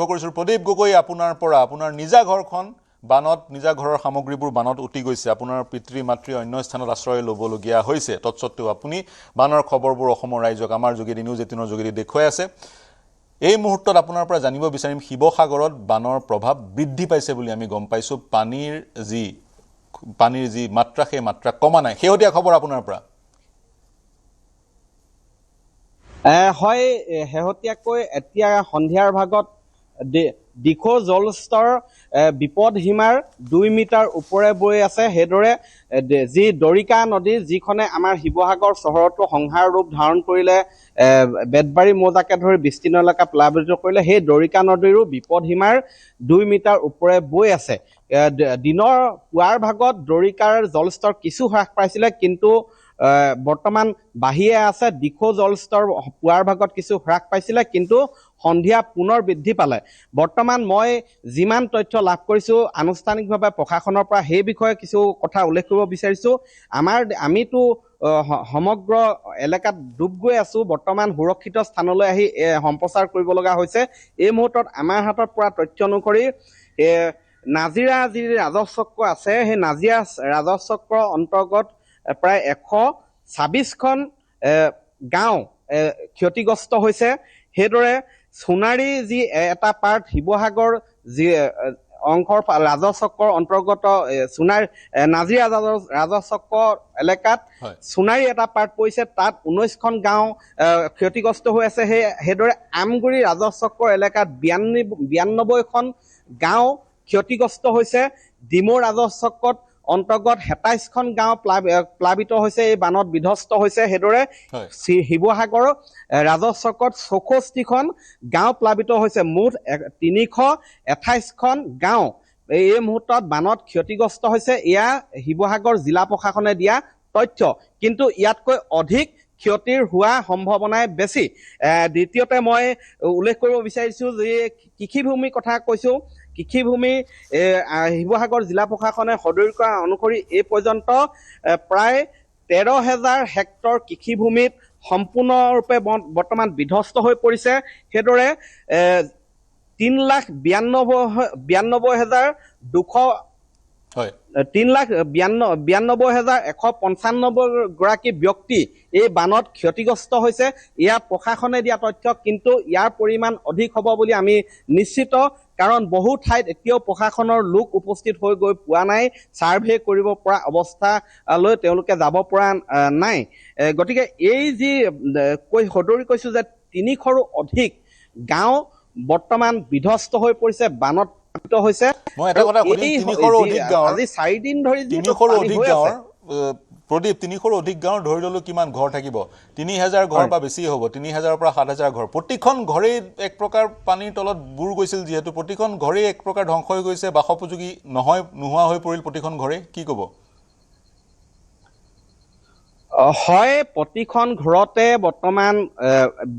কৰিছোঁ প্ৰদীপ গগৈ, আপোনাৰ পৰা। আপোনাৰ নিজা ঘৰখন বানত, নিজা ঘৰৰ সামগ্ৰীবোৰ বানত উটি গৈছে, আপোনাৰ পিতৃ মাতৃ অন্য স্থানত আশ্ৰয় ল'বলগীয়া হৈছে। তৎসত্ত্বেও আপুনি বানৰ খবৰবোৰ অসমৰ ৰাইজক আমাৰ যোগেদি, নিউজ 18ৰ যোগেদি দেখুৱাই আছে। এই মুহূৰ্তত আপোনাৰ পৰা জানিব বিচাৰিম, শিৱসাগৰত বানৰ প্ৰভাৱ বৃদ্ধি পাইছে বুলি আমি গম পাইছোঁ। পানীৰ যি মাত্ৰা, সেই মাত্ৰা কমা নাই। শেহতীয়া খবৰ আপোনাৰ পৰা। হয়, শেহতীয়াকৈ এতিয়া সন্ধিয়াৰ ভাগত দিখৌ জলস্তৰ বিপদসীমাৰ 2 মিটাৰ ওপৰে বৈ আছে। সেইদৰে যি দৰিকা নদী, যিখনে আমাৰ শিৱসাগৰ চহৰতো সংহাৰ ৰূপ ধাৰণ কৰিলে, বেতবাৰী মৌজাকে ধৰি বিস্তীৰ্ণ এলেকা প্লাবিত কৰিলে, সেই দৰিকা নদীৰো বিপদসীমাৰ 2 মিটাৰ ওপৰে বৈ আছে। দিনৰ পুৱাৰ ভাগত দৰিকাৰ জলস্তৰ কিছু হ্ৰাস পাইছিলে, কিন্তু বৰ্তমান বাঢ়িয়ে আছে। দিখৌ জলস্তৰ পুৱাৰ ভাগত কিছু হ্ৰাস পাইছিলে, কিন্তু সন্ধিয়া পুনৰ বৃদ্ধি পালে। বৰ্তমান মই যিমান তথ্য লাভ কৰিছোঁ আনুষ্ঠানিকভাৱে প্ৰশাসনৰ পৰা, সেই বিষয়ে কিছু কথা উল্লেখ কৰিব বিচাৰিছোঁ। আমিতো সমগ্ৰ এলেকাত ডুব গৈ আছোঁ, বৰ্তমান সুৰক্ষিত স্থানলৈ আহি সম্প্ৰচাৰ কৰিব লগা হৈছে। এই মুহূৰ্তত আমাৰ হাতত পৰা তথ্য অনুসৰি নাজিৰা যি ৰাজহ চক্ৰ আছে, সেই নাজিৰা ৰাজহ চক্ৰৰ অন্তৰ্গত প্ৰায় 126খন গাঁও ক্ষতিগ্ৰস্ত হৈছে। সেইদৰে সোণাৰী যি এটা পাৰ্ট, শিৱসাগৰ যি অংশৰ ৰাজচক্ৰৰ অন্তৰ্গত সোণাৰ নাজিৰা ৰাজচক্ৰ এলেকাত হয়। সোণাৰী এটা পাৰ্ট পৰিছে, তাত 19খন গাঁও ক্ষতিগ্ৰস্ত হৈ আছে। সেইদৰে আমগুৰি ৰাজচক্ৰ এলেকাত 92খন গাঁও ক্ষতিগ্ৰস্ত হৈছে। ডিমৌ ৰাজচক্ৰত অন্তৰ্গত 27খন গাঁও প্লাবিত হৈছে, এই বানত বিধ্বস্ত হৈছে। সেইদৰে হয়। শিৱসাগৰ ৰাজচক্ৰত 64খন গাঁও প্লাবিত হৈছে। মুঠ 328খন গাঁও এই মুহূৰ্তত বানত ক্ষতিগ্ৰস্ত হৈছে। এয়া শিৱসাগৰ জিলা প্ৰশাসনে দিয়া তথ্য, কিন্তু ইয়াতকৈ অধিক ক্ষতিৰ হোৱা সম্ভাৱনাই বেছি। দ্বিতীয়তে মই উল্লেখ কৰিব বিচাৰিছোঁ যে কৃষিভূমিৰ কথা কৈছোঁ। কৃষিভূমি শিৱসাগৰ জিলা প্ৰশাসনে সদৰি কৰা অনুসৰি এই পৰ্যন্ত প্ৰায় 13,000 হেক্টৰ কৃষিভূমিত সম্পূৰ্ণৰূপে বৰ্তমান বিধ্বস্ত হৈ পৰিছে। সেইদৰে 3,92,195 গৰাকী ব্যক্তি এই বানত ক্ষতিগ্ৰস্ত হৈছে। এয়া প্ৰশাসনে দিয়া তথ্য, কিন্তু ইয়াৰ পৰিমাণ অধিক হ'ব বুলি আমি নিশ্চিত, কাৰণ বহু ঠাইত এতিয়াও প্ৰশাসনৰ লোক উপস্থিত হৈ গৈ পোৱা নাই। ছাৰ্ভে কৰিব পৰা অৱস্থালৈ তেওঁলোকে যাব পৰা নাই। গতিকে এই যি সদৰি কৈছোঁ যে 300ৰো অধিক গাঁও বৰ্তমান বিধ্বস্ত হৈ পৰিছে, বানত প্লাবিত হৈছে। মই এটা কথা সুধিম, 300ৰো অধিক গাঁৱৰ আজি 4 দিন ধৰি 300ৰো অধিক গাঁৱৰ প্ৰদীপ, 300ৰো অধিক গাঁৱৰ ধৰি ল'লো কিমান ঘৰ থাকিব? 3,000 ঘৰ বা বেছি হ'ব, 3,000ৰ পৰা 7,000 ঘৰ। প্ৰতিখন ঘৰেই এক প্ৰকাৰ পানীৰ তলত বুৰ গৈছিল, যিহেতু প্ৰতিখন ঘৰেই এক প্ৰকাৰ ধ্বংস হৈ গৈছে, বাসোপযোগী নোহোৱা হৈ পৰিল প্ৰতিখন ঘৰেই। কি ক'ব? হয়, প্ৰতিখন ঘৰতে বৰ্তমান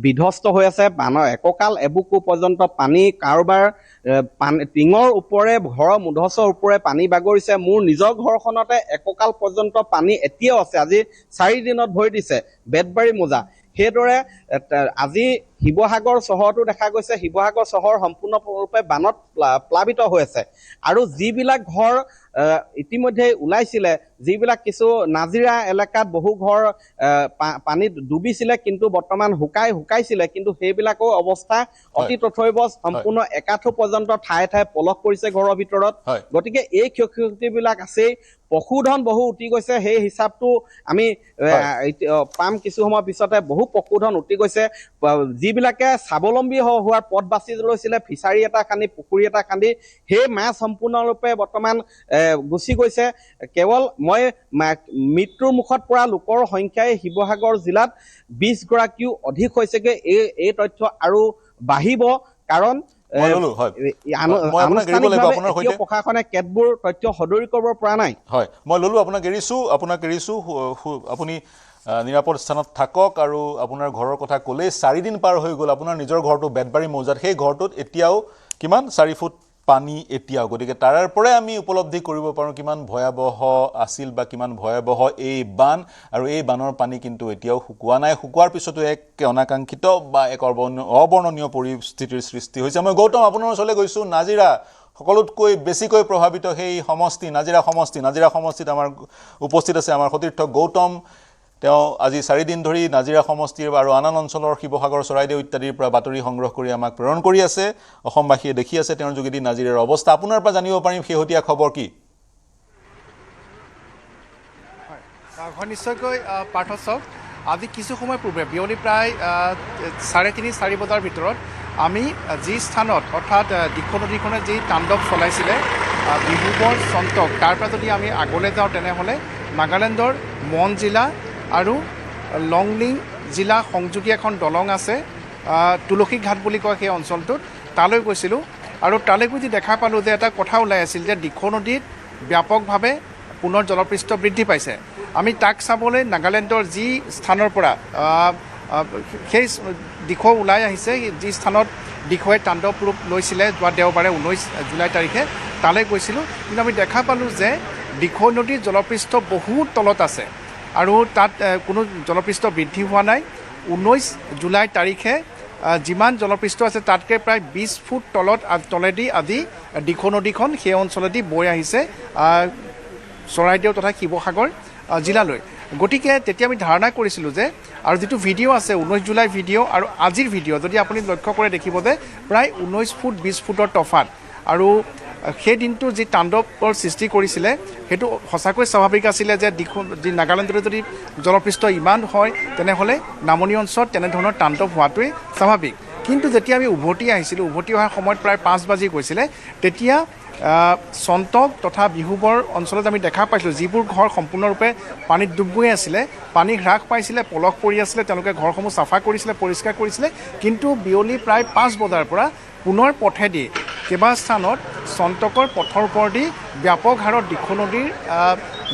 বিধ্বস্ত হৈ আছে। বানৰ এককাল এবুকু পৰ্যন্ত পানী, কাৰোবাৰ টিঙৰ ওপৰে, ঘৰৰ মুধচৰ ওপৰে পানী বাগৰিছে। মোৰ নিজৰ ঘৰখনতে এককাল পৰ্যন্ত পানী এতিয়াও আছে। আজি 4 দিনত ভৰি দিছে বেতবাৰী মোজা। সেইদৰে আজি শিৱসাগৰ চহৰতো দেখা গৈছে, শিৱসাগৰ চহৰ সম্পূৰ্ণৰূপে বানত প্লাবিত হৈ আছে। আৰু যিবিলাক ঘৰ ইতিমধ্যে ওলাইছিলে, যিবিলাক কিছু নাজিৰা এলেকাত বহু ঘৰ পানীত ডুবিছিলে, কিন্তু বৰ্তমান শুকাইছিলে, কিন্তু সেইবিলাকো অৱস্থা অতি তথৈবচ। সম্পূৰ্ণ একাঠু পৰ্যন্ত ঠায়ে ঠায়ে পলস পৰিছে ঘৰৰ ভিতৰত। গতিকে এই ক্ষয়ক্ষতিবিলাক আছেই। পশুধন বহু উটি গৈছে, সেই হিচাপটো আমি পাম কিছু সময়ৰ পিছতে। বহু পশুধন উটি গৈছে। যিবিলাকে স্বাৱলম্বী হোৱাৰ পথ বাছি লৈছিলে, ফিচাৰী এটা খান্দি, পুখুৰী এটা খান্দি, সেই মাছ সম্পূৰ্ণৰূপে বৰ্তমান গুচি গৈছে। কেৱল মই মৃত্যুৰ মুখত পৰা লোকৰ সংখ্যাই শিৱসাগৰ জিলাত 20 গৰাকীও অধিক হৈছেগৈ। এই তথ্য আৰু বাঢ়িব, কাৰণ প্ৰশাসনে কেতবোৰ তথ্য সদৰি কৰিব পৰা নাই। হয়, মই ল'লোঁ, আপোনাক এৰিছোঁ। আপুনি নিৰাপদ স্থানত থাকক। আৰু আপোনাৰ ঘৰৰ কথা ক'লেই 4 দিন পাৰ হৈ গ'ল। আপোনাৰ নিজৰ ঘৰটো বেতবাৰী মৌজাত, সেই ঘৰটোত এতিয়াও কিমান 4 ফুট পানী এতিয়াও। গতিকে তাৰ পৰাই আমি উপলব্ধি কৰিব পাৰোঁ কিমান ভয়াৱহ আছিল বা কিমান ভয়াৱহ এই বান। আৰু এই বানৰ পানী কিন্তু এতিয়াও শুকোৱা নাই। শুকোৱাৰ পিছতো এক অনাকাংক্ষিত বা এক অবৰ্ণনীয় পৰিস্থিতিৰ সৃষ্টি হৈছে। মই গৌতম আপোনাৰ ওচৰলৈ গৈছোঁ। নাজিৰা সকলোতকৈ বেছিকৈ প্ৰভাৱিত সেই সমষ্টি, নাজিৰা সমষ্টিত আমাৰ উপস্থিত আছে আমাৰ সতীৰ্থ গৌতম। তেওঁ আজি 4 দিন ধৰি নাজিৰা সমষ্টিৰ আৰু আন অঞ্চলৰ শিৱসাগৰ, চৰাইদেউ ইত্যাদিৰ পৰা বাতৰি সংগ্ৰহ কৰি আমাক প্ৰেৰণ কৰি আছে। অসমবাসীয়ে দেখি আছে তেওঁৰ যোগেদি নাজিৰাৰ অৱস্থা। আপোনাৰ পৰা জানিব পাৰিম শেহতীয়া খবৰ কি? হয়, নিশ্চয়কৈ পাৰ্থ চাওক, আজি কিছু সময় পূৰ্বে বিয়লি প্ৰায় 3:30-4 বজাৰ ভিতৰত আমি যি স্থানত, অৰ্থাৎ দিখৌ নদীখনে যি তাণ্ডৱ চলাইছিলে ডিব্ৰুগড় চন্তক, তাৰ পৰা যদি আমি আগলৈ যাওঁ তেনেহ'লে নাগালেণ্ডৰ মন জিলা আৰু লংলিং জিলা সংযোগী এখন দলং আছে, তুলসী ঘাট বুলি কয় সেই অঞ্চলটোত। তালৈ গৈছিলোঁ আৰু তালৈ গৈ দেখা পালোঁ যে এটা কথা ওলাই আছিল যে দিখৌ নদীত ব্যাপকভাৱে পুনৰ জলপৃষ্ঠ বৃদ্ধি পাইছে। আমি তাক চাবলৈ নাগালেণ্ডৰ যি স্থানৰ পৰা সেই দিখৌ ওলাই আহিছে, যি স্থানত দিখৌৱে তাণ্ডৱ ৰূপ লৈছিলে যোৱা দেওবাৰে 19 জুলাই তাৰিখে, তালৈ গৈছিলোঁ। কিন্তু আমি দেখা পালোঁ যে দিখৌ নদীৰ জলপৃষ্ঠ বহুত তলত আছে আৰু তাত কোনো জলপৃষ্ঠ বৃদ্ধি হোৱা নাই। 19 জুলাই তাৰিখে যিমান জলপৃষ্ঠ আছে তাতকৈ প্ৰায় 20 ফুট তলেদি আজি দিখৌ নদীখন সেই অঞ্চলেদি বৈ আহিছে চৰাইদেউ তথা শিৱসাগৰ জিলালৈ। গতিকে তেতিয়া আমি ধাৰণা কৰিছিলোঁ যে, আৰু যিটো ভিডিঅ' আছে 19 জুলাই ভিডিঅ' আৰু আজিৰ ভিডিঅ' যদি আপুনি লক্ষ্য কৰে দেখিব যে প্ৰায় 19 ফুট 20 ফুটৰ তফাত। আৰু সেই দিনটো যি তাণ্ডৱৰ সৃষ্টি কৰিছিলে সেইটো সঁচাকৈ স্বাভাৱিক আছিলে যে যি নাগালেণ্ডত যদি জলপৃষ্ঠ ইমান হয় তেনেহ'লে নামনি অঞ্চলত তেনেধৰণৰ তাণ্ডৱ হোৱাটোৱেই স্বাভাৱিক কিন্তু যেতিয়া আমি উভতি আহিছিলোঁ উভতি অহাৰ সময়ত প্ৰায় 5 বাজি গৈছিলে তেতিয়া সন্তক তথা বিহুবৰ অঞ্চলত আমি দেখা পাইছিলোঁ যিবোৰ ঘৰ সম্পূৰ্ণৰূপে পানীত ডুব গৈ আছিলে পানী হ্ৰাস পাইছিলে পলস পৰি আছিলে তেওঁলোকে ঘৰসমূহ চাফা কৰিছিলে পৰিষ্কাৰ কৰিছিলে কিন্তু বিয়লি প্ৰায় 5 বজাৰ পৰা পুনৰ পথেদি কেইবা স্থানত সন্তকৰ পথৰ ওপৰেদি ব্যাপক হাৰত দিখৌ নদীৰ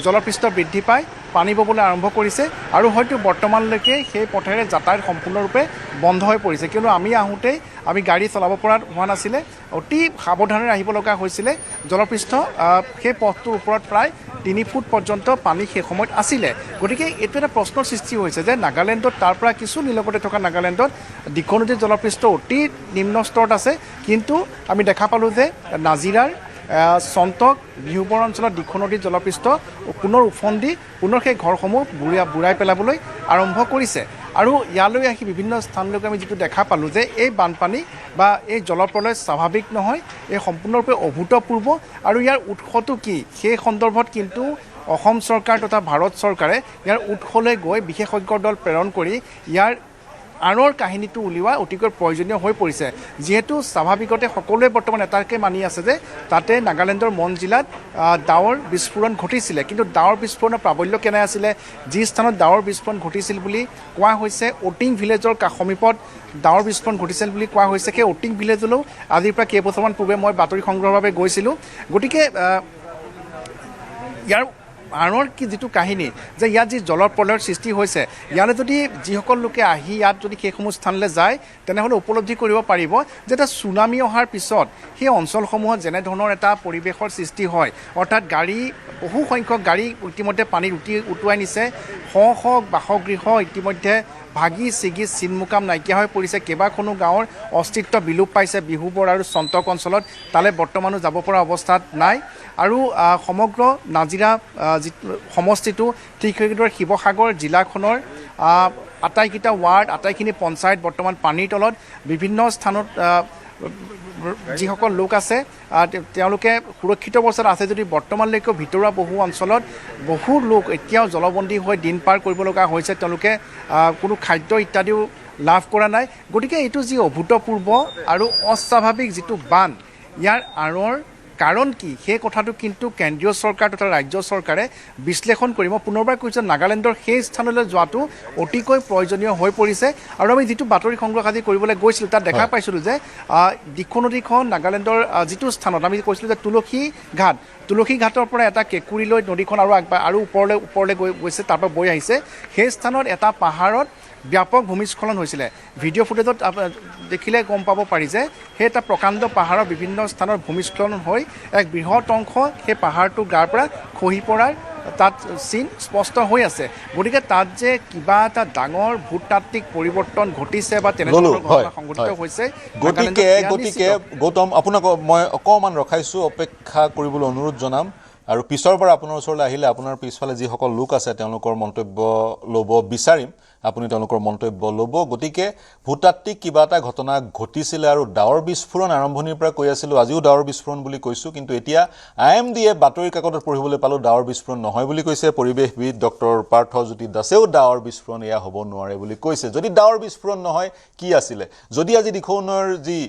জলপৃষ্ঠ বৃদ্ধি পায় পানী ববলৈ আৰম্ভ কৰিছে আৰু হয়তো বৰ্তমানলৈকে সেই পথেৰে যাতায়াত সম্পূৰ্ণৰূপে বন্ধ হৈ পৰিছে কিয়নো আমি আহোঁতেই আমি গাড়ী চলাব পৰা হোৱা নাছিলে অতি সাৱধানেৰে আহিব লগা হৈছিলে জলপৃষ্ঠ সেই পথটোৰ ওপৰত প্ৰায় 3 ফুট পৰ্যন্ত পানী সেই সময়ত আছিলে গতিকে এইটো এটা প্ৰশ্নৰ সৃষ্টি হৈছে যে নাগালেণ্ডত তাৰ পৰা কিছু নিলগতে থকা নাগালেণ্ডত দিখৌ নদীৰ জলপৃষ্ঠ অতি নিম্ন স্তৰত আছে কিন্তু আমি দেখা পালোঁ যে নাজিৰাৰ সন্তক বিহুবৰ অঞ্চলত দিখৌ নদীৰ জলপৃষ্ঠ পুনৰ উফন্দি পুনৰ সেই ঘৰসমূহ বুঢ়াই পেলাবলৈ আৰম্ভ কৰিছে আৰু ইয়ালৈ আহি বিভিন্ন স্থানলৈকে আমি যিটো দেখা পালোঁ যে এই বানপানী বা এই জলপ্ৰলয় স্বাভাৱিক নহয় এই সম্পূৰ্ণৰূপে অভূতপূৰ্ব আৰু ইয়াৰ উৎসটো কি সেই সন্দৰ্ভত কিন্তু অসম চৰকাৰ তথা ভাৰত চৰকাৰে ইয়াৰ উৎসলৈ গৈ বিশেষজ্ঞৰ দল প্ৰেৰণ কৰি ইয়াৰ আঁৰৰ কাহিনীটো উলিওৱা অতিকৈ প্ৰয়োজনীয় হৈ পৰিছে যিহেতু স্বাভাৱিকতে সকলোৱে বৰ্তমান এটাকে মানি আছে যে তাতে নাগালেণ্ডৰ মন জিলাত ডাৱৰ বিস্ফোৰণ ঘটিছিলে কিন্তু ডাৱৰ বিস্ফোৰণৰ প্ৰাবল্য কেনে আছিলে যি স্থানত ডাৱৰ বিস্ফোৰণ ঘটিছিল বুলি কোৱা হৈছে অটিং ভিলেজৰ সমীপত ডাৱৰ বিস্ফোৰণ ঘটিছিল বুলি কোৱা হৈছে সেই অটিং ভিলেজলৈও আজিৰ পৰা কেইবছৰমান পূৰ্বে মই বাতৰি সংগ্ৰহৰ বাবে গৈছিলোঁ গতিকে ইয়াৰ আঁৰৰ কি যিটো কাহিনী যে ইয়াত যি জলপ্ৰলয়ৰ সৃষ্টি হৈছে ইয়ালৈ যদি যিসকল লোকে আহি ইয়াত যদি সেইসমূহ স্থানলৈ যায় তেনেহ'লে উপলব্ধি কৰিব পাৰিব যে এটা চুনামি অহাৰ পিছত সেই অঞ্চলসমূহত যেনেধৰণৰ এটা পৰিৱেশৰ সৃষ্টি হয় অৰ্থাৎ বহু সংখ্যক গাড়ী ইতিমধ্যে পানীত উটুৱাই নিছে শ বাসগৃহ ইতিমধ্যে ভাগি ছিগি চিনমুকাম নাইকিয়া হৈ পৰিছে কেইবাখনো গাঁৱৰ অস্তিত্ব বিলোপ পাইছে বিহুবৰ আৰু সন্তক অঞ্চলত তালৈ বৰ্তমানো যাব পৰা অৱস্থাত নাই আৰু সমগ্ৰ নাজিৰা সমষ্টিটো ঠিক সেইদৰে শিৱসাগৰ জিলাখনৰ আটাইকেইটা ৱাৰ্ড আটাইখিনি পঞ্চায়ত বৰ্তমান পানীৰ তলত বিভিন্ন স্থানত যিসকল লোক আছে তেওঁলোকে সুৰক্ষিত অৱস্থাত আছে যদি বৰ্তমানলৈকে ভিতৰুৱা বহু অঞ্চলত বহু লোক এতিয়াও জলবন্দী হৈ দিন পাৰ কৰিব লগা হৈছে তেওঁলোকে কোনো খাদ্য ইত্যাদিও লাভ কৰা নাই গতিকে এইটো যি অভূতপূৰ্ব আৰু অস্বাভাৱিক যিটো বান ইয়াৰ আঁৰৰ কাৰণ কি সেই কথাটো কিন্তু কেন্দ্ৰীয় চৰকাৰ তথা ৰাজ্য চৰকাৰে বিশ্লেষণ কৰি মই পুনৰবাৰ কৈছোঁ নাগালেণ্ডৰ সেই স্থানলৈ যোৱাটো অতিকৈ প্ৰয়োজনীয় হৈ পৰিছে আৰু আমি যিটো বাতৰি সংগ্ৰহ আজি কৰিবলৈ গৈছিলোঁ তাত দেখা পাইছিলোঁ যে দিখৌ নদীখন নাগালেণ্ডৰ যিটো স্থানত আমি কৈছিলোঁ যে তুলসী ঘাটৰ পৰা এটা কেঁকুৰিলৈ নদীখন আৰু ওপৰলৈ গৈছে তাৰ পৰা বৈ আহিছে সেই স্থানত এটা পাহাৰত ব্যাপক ভূমিস্খলন হৈছিলে ভিডিঅ' ফুটেজত দেখিলে গম পাব পাৰি যে সেই এটা প্ৰকাণ্ড পাহাৰৰ বিভিন্ন স্থানৰ ভূমিস্খলন হৈ এক বৃহৎ অংশ সেই পাহাৰটো গাৰ পৰা খহি পৰাৰ তাত চিন স্পষ্ট হৈ আছে গতিকে তাত যে কিবা এটা ডাঙৰ ভূতাত্ত্বিক পৰিৱৰ্তন ঘটিছে বা তেনেধৰণৰ ঘটনা সংঘটিত হৈছে গতিকে গৌতম আপোনাক মই অকণমান ৰখাইছোঁ অপেক্ষা কৰিবলৈ অনুৰোধ জনাম আৰু পিছৰ পৰা আপোনাৰ ওচৰলৈ আহিলে আপোনাৰ পিছফালে যিসকল লোক আছে তেওঁলোকৰ মন্তব্য ল'ব বিচাৰিম আপুনি তেওঁলোকৰ মন্তব্য ল'ব গতিকে ভূতাত্ত্বিক কিবা এটা ঘটনা ঘটিছিলে আৰু ডাৱৰ বিস্ফোৰণ আৰম্ভণিৰ পৰা কৈ আছিলোঁ আজিও ডাৱৰ বিস্ফোৰণ বুলি কৈছোঁ কিন্তু এতিয়া IMDয়ে বাতৰি কাকতত পঢ়িবলৈ পালোঁ ডাৱৰ বিস্ফোৰণ নহয় বুলি কৈছে পৰিৱেশবিদ ডক্টৰ পাৰ্থজ্যোতি দাসেও ডাৱৰ বিস্ফোৰণ এয়া হ'ব নোৱাৰে বুলি কৈছে যদি ডাৱৰ বিস্ফোৰণ নহয় কি আছিলে যদি আজি দিখৌ নৈৰ যি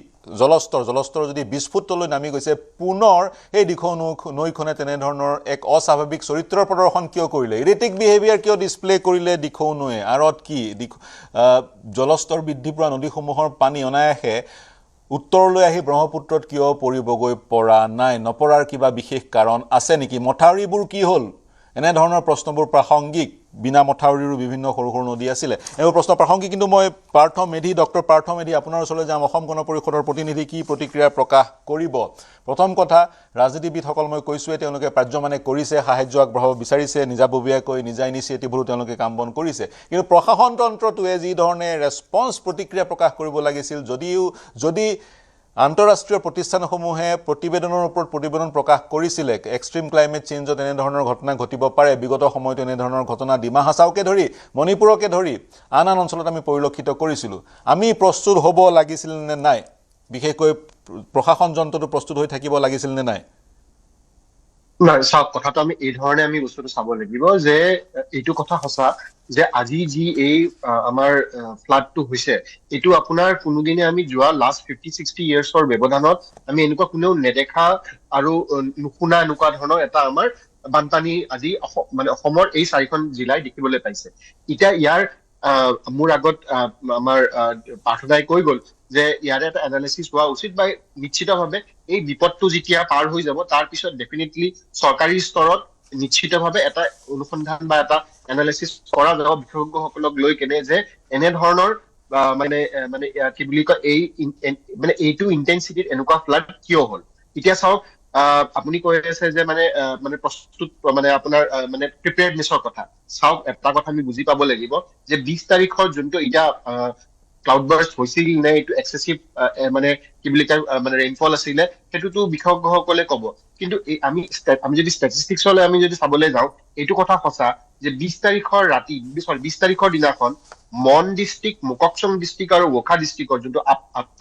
জলস্তৰ যদি 20 ফুট তললৈ নামি গৈছে পুনৰ এই দিখৌ নৈখনে তেনেধৰণৰ এক অস্বাভাৱিক চৰিত্ৰৰ প্ৰদৰ্শন কিয় কৰিলে ইৰেটিক বিহেভিয়াৰ কিয় ডিছপ্লে কৰিলে দিখৌ নৈয়ে আঁৰত কি জলস্তৰ বৃদ্ধি পোৱা নদীসমূহৰ পানী অনায়াসে উত্তৰলৈ আহি ব্ৰহ্মপুত্ৰত কিয় পৰিবগৈ পৰা নাই নপৰাৰ কিবা বিশেষ কাৰণ আছে নেকি মথাউৰিবোৰ কি হ'ল এনেধৰণৰ প্ৰশ্নবোৰ প্ৰাসংগিক বিনা মথাউৰিৰো বিভিন্ন সৰু সৰু নদী আছিলে এইবোৰ প্ৰশ্ন প্ৰাসংগিক কিন্তু মই ডক্টৰ পাৰ্থ মেধি আপোনাৰ ওচৰলৈ যাম অসম গণ পৰিষদৰ প্ৰতিনিধি কি প্ৰতিক্ৰিয়া প্ৰকাশ কৰিব প্ৰথম কথা ৰাজনীতিবিদসকল মই কৈছোঁৱে তেওঁলোকে প্ৰাজ্যমানে কৰিছে সাহায্য আগবঢ়াব বিচাৰিছে নিজাববীয়াকৈ নিজা ইনিচিয়েটিভৰো তেওঁলোকে কাম বন কৰিছে কিন্তু প্ৰশাসনতন্ত্ৰটোৱে যি ধৰণে ৰেছপন্স প্ৰতিক্ৰিয়া প্ৰকাশ কৰিব লাগিছিল যদি আন্তঃৰাষ্ট্ৰীয় প্ৰতিষ্ঠানসমূহে প্ৰতিবেদনৰ ওপৰত প্ৰতিবেদন প্ৰকাশ কৰিছিলে এক্সট্ৰিম ক্লাইমেট চেঞ্জত এনেধৰণৰ ঘটনা ঘটিব পাৰে বিগত সময়ত এনেধৰণৰ ঘটনা ডিমা হাছাওকে ধৰি মণিপুৰকে ধৰি আন অঞ্চলত আমি পৰিলক্ষিত কৰিছিলোঁ আমি প্ৰস্তুত হ'ব লাগিছিল নে নাই বিশেষকৈ প্ৰশাসন যন্ত্ৰটো প্ৰস্তুত হৈ থাকিব লাগিছিল নে নাই? নাই, চাওক, কথাটো আমি এই ধৰণে আমি বস্তুটো চাব লাগিব যে এইটো কথা সঁচা যে আজি যি এই আমাৰ ফ্লাডটো হৈছে, এইটো আপোনাৰ কোনোদিনে আমি যোৱা লাষ্ট 50-60 ইয়াৰ্ছৰ ব্যৱধানত আমি এনেকুৱা কোনেও নেদেখা আৰু নুশুনা এনেকুৱা ধৰণৰ এটা আমাৰ বানপানী আজি মানে অসমৰ এই 4খন জিলাই দেখিবলৈ পাইছে। এতিয়া ইয়াৰ মোৰ আগত আমাৰ পাৰ্থদাই কৈ গ'ল যে ইয়াৰে এটা এনালিচিছ হোৱা উচিত বা নিশ্চিতভাৱে এই বিপদটো যেতিয়া পাৰ হৈ যাব তাৰ পিছত ডেফিনেটলি চৰকাৰী স্তৰত নিশ্চিতভাৱে এটা অনুসন্ধান বা এটা এনালিচিছ কৰা যাব বিশেষজ্ঞসকলক লৈ কেনে যে এনেধৰণৰ মানে কি বুলি কয় এই মানে এইটো ইণ্টেনচিটিত এনেকুৱা ফ্লাড কিয় হ'ল। এতিয়া চাওক, আপুনি কৈ আছে যে মানে প্ৰস্তুত মানে আপোনাৰ মানে প্ৰিপেয়াৰনেছৰ কথা। চাওক, এটা কথা আমি বুজি পাব লাগিব যে 20 তাৰিখৰ যোনটো এতিয়া ক্লাউড বাৰ্ষ্ট হৈছিল নে এইটো এক্সেচিভ মানে কি বুলি কয় মানে ৰেইনফল আছিলে, সেইটোতো বিশেষজ্ঞসকলে ক'ব। কিন্তু আমি যদি ষ্টেটিষ্টিক্সলৈ আমি যদি চাবলৈ যাওঁ, এইটো কথা সঁচা যে 20 তাৰিখৰ দিনাখন মন ডিষ্ট্ৰিক্ট, মোককচং ডিষ্ট্ৰিক্ট আৰু ৱোখা ডিষ্ট্ৰিক্টৰ যোনটো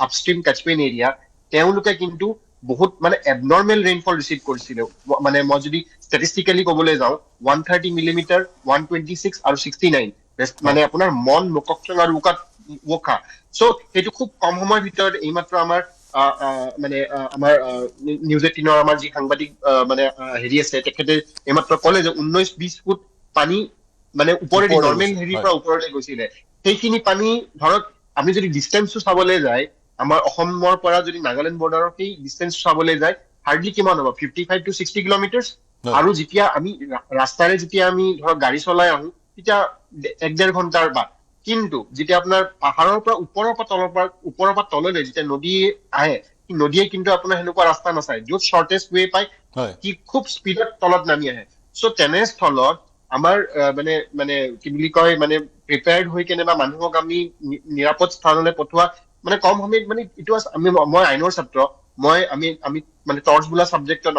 আপষ্ট্ৰীম কেচমেণ্ট এৰিয়া, তেওঁলোকে কিন্তু বহুত মানে এবনৰ্মেল ৰেইনফল ৰিচিভ কৰিছিলে। মানে মই যদি ষ্টেটিষ্টিকেলি ক'বলৈ যাওঁ 130 মিলিমিটাৰ, 126 আৰু 69 মানে আপোনাৰ মন, মোককচং আৰু ৱোখা। চ' সেইটো খুব কম সময়ৰ ভিতৰত এইমাত্ৰ আমাৰ মানে আমাৰ নিউজ 18ৰ আমাৰ যি সাংবাদিক মানে হেৰি আছে, তেখেতে এইমাত্ৰ ক'লে যে 19-20 ফুট পানী মানে ওপৰেদি নৰ্মেল হেৰিৰ পৰা ওপৰলৈ গৈছিলে। সেইখিনি পানী ধৰক আমি যদি ডিষ্টেঞ্চটো চাবলৈ যায়, আমাৰ অসমৰ পৰা যদি নাগালেণ্ড বৰ্ডাৰৰ সেই ডিষ্টেঞ্চ চাবলৈ যায়, হাৰ্ডলি কিমান হ'ব, 55 to 60 কিলোমিটাৰ। আৰু যেতিয়া আমি ৰাস্তাৰে যেতিয়া আমি ধৰক গাড়ী চলাই আহো তেতিয়া 1-1.5 ঘণ্টাৰ বাট। কিন্তু যেতিয়া আপোনাৰ পাহাৰৰ পৰা ওপৰৰ পৰা তললৈ যেতিয়া নদী আহে, নদীয়ে কিন্তু আপোনাৰ সেনেকুৱা ৰাস্তা নাচায়, য'ত শ্বৰ্টেষ্ট ৱে পায় সি খুব স্পীডত তলত নামি আহে। চ' তেনেস্থলত আমাৰ মানে কি বুলি কয় মানে প্ৰিপেয়াৰ্ড হৈ কেনে বা মানুহক আমি নিৰাপদ স্থানলৈ পঠোৱা মানে কম সময়ত মানে এইটো মই আইনৰ ছাত্ৰ, আমি মানে টৰ্চ বোলা ছাবজেক্টত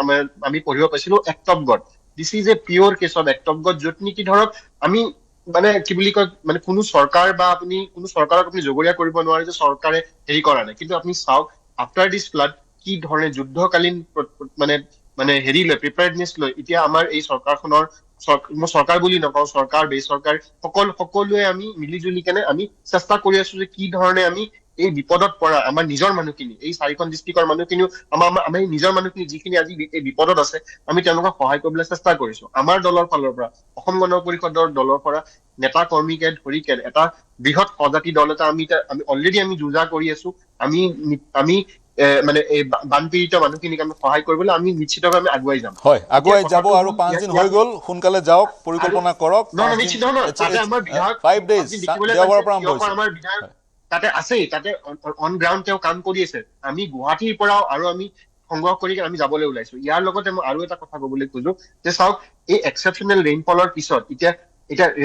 আমি পঢ়িব পাইছিলো act of God. This is a pure case of act of God, য'ত নেকি ধৰক আমি মানে কি বুলি কয় মানে কোনো চৰকাৰ বা কোনো চৰকাৰক আপুনি জগৰীয়া কৰিব নোৱাৰে যে চৰকাৰে হেৰি কৰা নাই। কিন্তু আপুনি চাওক, আফটাৰ দিছ ফ্লাড কি ধৰণে যুদ্ধকালীন মানে হেৰি লৈ প্ৰিপেয়াৰ্ডনেছ লৈ এতিয়া আমাৰ এই চৰকাৰখনৰ, মই চৰকাৰ বুলি নকওঁ, চৰকাৰ বেচৰকাৰ সকলোৱে আমি মিলি জুলি কেনে আমি চেষ্টা কৰি আছো যে কি ধৰণে আমি এই বিপদত পৰা আমাৰ নিজৰ মানুহখিনি, এই 4খন ডিষ্ট্ৰিক্টৰ মানুহখিনিও আমাৰ নিজৰ মানুহখিনি যিখিনি আজি এই বিপদত আছে, আমি তেওঁলোকক সহায় কৰিবলৈ চেষ্টা কৰিছো। আমাৰ দলৰ ফালৰ পৰা, অসম গণ পৰিষদৰ দলৰ পৰা নেতা কৰ্মীকে ধৰি কেনে এটা বৃহৎ সজাতি দল এটা আমি অলৰেডি আমি যুঁজা কৰি আছো। আমি মানে এই বানপীড়িত মানুহখিনিক আমি সহায় কৰিবলৈ আমি নিশ্চিতভাৱে আমি আগুৱাই যাম। হয়, আগুৱাই যাব। আৰু 5 দিন হৈ গ'ল, সোনকালে যাওক, পৰিকল্পনা কৰক। নিশ্চিত তাতে আমাৰ বিধায়ক 5 days দেওবাৰৰ পৰা আৰম্ভ হৈছে। আমাৰ বিধায়ক তাতে আছেই, তাতে অন গ্ৰাউণ্ড তেওঁ কাম কৰি আছে। আমি গুৱাহাটীৰ পৰাও আৰু আমি সংগ্ৰহ কৰি আমি যাবলৈ ওলাইছো। ইয়াৰ লগতে মই আৰু এটা কথা ক'বলৈ খোজো যে চাওক, এই এক্সেপশ্যনেল ৰেইনফলৰ পিছত এতিয়া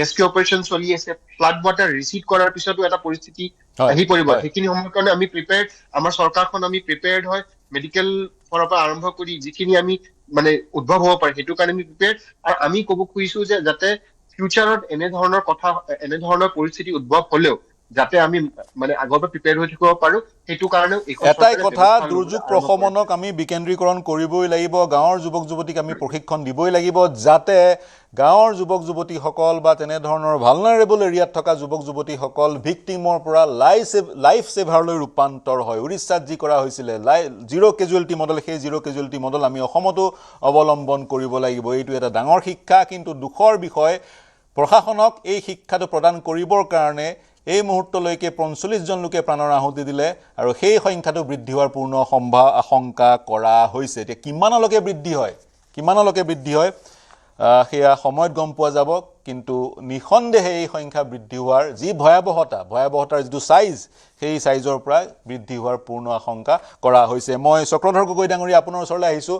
ৰেস্কিউ অপাৰেশ্যন চলি আছে, ফ্লাড ৱাটাৰ ৰিচিভ কৰাৰ পিছতো এটা পৰিস্থিতি আহি পৰিব। সেইখিনি সময়ৰ কাৰণে আমি প্ৰিপেয়াৰ্ড, আমাৰ চৰকাৰখন আমি প্ৰিপেয়াৰ্ড হয়, মেডিকেল ফালৰ পৰা আৰম্ভ কৰি যিখিনি আমি মানে উদ্ভৱ হ'ব পাৰে সেইটো কাৰণে আমি প্ৰিপেয়াৰ্ড। আৰু আমি ক'ব খুজিছো যে যাতে ফিউচাৰত এনেধৰণৰ পৰিস্থিতি উদ্ভৱ হলেও যাতে আমি মানে আগৰ পৰা প্ৰিপেয়াৰ হৈ থাকিব পাৰো, সেইটো কাৰণেও এটাই কথা, দুৰ্যোগ প্ৰশমনক আমি বিকেন্দ্ৰীকৰণ কৰিবই লাগিব। গাঁৱৰ যুৱক যুৱতীক আমি প্ৰশিক্ষণ দিবই লাগিব, যাতে গাঁৱৰ যুৱক যুৱতীসকল বা তেনেধৰণৰ ভালনাৰেবল এৰিয়াত থকা যুৱক যুৱতীসকল ভিক্টিমৰ পৰা লাইফ ছেভাৰলৈ ৰূপান্তৰ হয়। উৰিষ্যাত যি কৰা হৈছিলে জিৰ' কেজুৱেলিটি মডেল, সেই জিৰ' কেজুৱেলিটি মডেল আমি অসমতো অৱলম্বন কৰিব লাগিব। এইটো এটা ডাঙৰ শিক্ষা। কিন্তু দুখৰ বিষয়, প্ৰশাসনক এই শিক্ষাটো প্ৰদান কৰিবৰ কাৰণে এই মুহূৰ্তলৈকে 45 জন লোকে প্ৰাণৰ আহুতি দিলে আৰু সেই সংখ্যাটো বৃদ্ধি হোৱাৰ পূৰ্ণ আশংকা কৰা হৈছে। এতিয়া কিমানলৈকে বৃদ্ধি হয় সেয়া সময়ত গম পোৱা যাব। কিন্তু নিঃসন্দেহে এই সংখ্যা বৃদ্ধি হোৱাৰ যি ভয়াৱহতাৰ যিটো চাইজ, সেই চাইজৰ পৰা বৃদ্ধি হোৱাৰ পূৰ্ণ আশংকা কৰা হৈছে। মই চক্ৰধৰ গগৈ ডাঙৰীয়া আপোনাৰ ওচৰলৈ আহিছোঁ।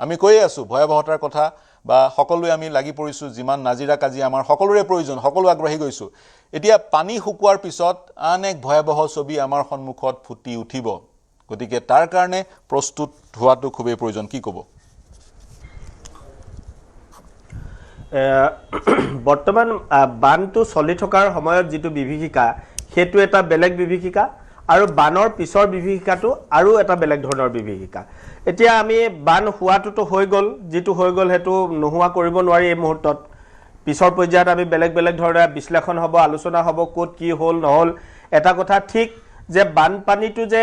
আমি কৈয়ে আছোঁ ভয়াৱহতাৰ কথা, বা সকলোৱে আমি লাগি পৰিছোঁ, যিমান নাজিৰা কাজিয়া আমাৰ সকলোৰে প্ৰয়োজন, সকলো আগবাঢ়ি গৈছোঁ। এতিয়া পানী শুকোৱাৰ পিছত আন এক ভয়াৱহ ছবি আমাৰ সন্মুখত ফুটি উঠিব। গতিকে তাৰ কাৰণে প্ৰস্তুত হোৱাটো খুবেই প্ৰয়োজন। কি ক'ব? বৰ্তমান বানটো চলি থকাৰ সময়ত যিটো বিভীষিকা, সেইটো এটা বেলেগ বিভীষিকা। আৰু বানৰ পিছৰ বিভীষিকাটো আৰু এটা বেলেগ ধৰণৰ বিভীষিকা এতিয়া আমি বান হোৱাটোতো হৈ গ'ল যিটো হৈ গ'ল সেইটো নোহোৱা কৰিব নোৱাৰি এই মুহূৰ্তত পিছৰ পৰ্যায়ত আমি বেলেগ বেলেগ ধৰণৰ বিশ্লেষণ হ'ব আলোচনা হ'ব ক'ত কি হ'ল নহ'ল এটা কথা ঠিক যে বানপানীটো যে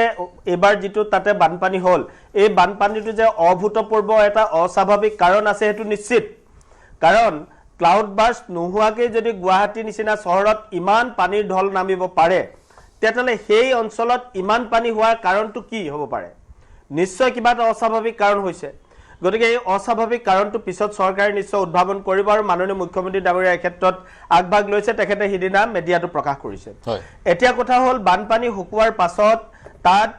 এবাৰ যিটো তাতে বানপানী হ'ল এই বানপানীটো যে অভূতপূৰ্ব এটা অস্বাভাৱিক কাৰণ আছে সেইটো নিশ্চিত কাৰণ ক্লাউড বাৰ্ষ্ট নোহোৱাকৈ যদি গুৱাহাটী নিচিনা চহৰত ইমান পানীৰ ঢল নামিব পাৰে তেতিয়াহ'লে সেই অঞ্চলত ইমান পানী হোৱাৰ কাৰণটো কি হ'ব পাৰে নিশ্চয় কিবা এটা অস্বাভাৱিক কাৰণ হৈছে গতিকে এই অস্বাভাৱিক কাৰণটো পিছত চৰকাৰে নিশ্চয় উদ্ভাৱন কৰিব আৰু মাননীয় মুখ্যমন্ত্ৰী ডাঙৰীয়া এই ক্ষেত্ৰত আগভাগ লৈছে তেখেতে সিদিনা মিডিয়াটো প্ৰকাশ কৰিছে এতিয়া কথা হ'ল বানপানী শুকোৱাৰ পাছত তাত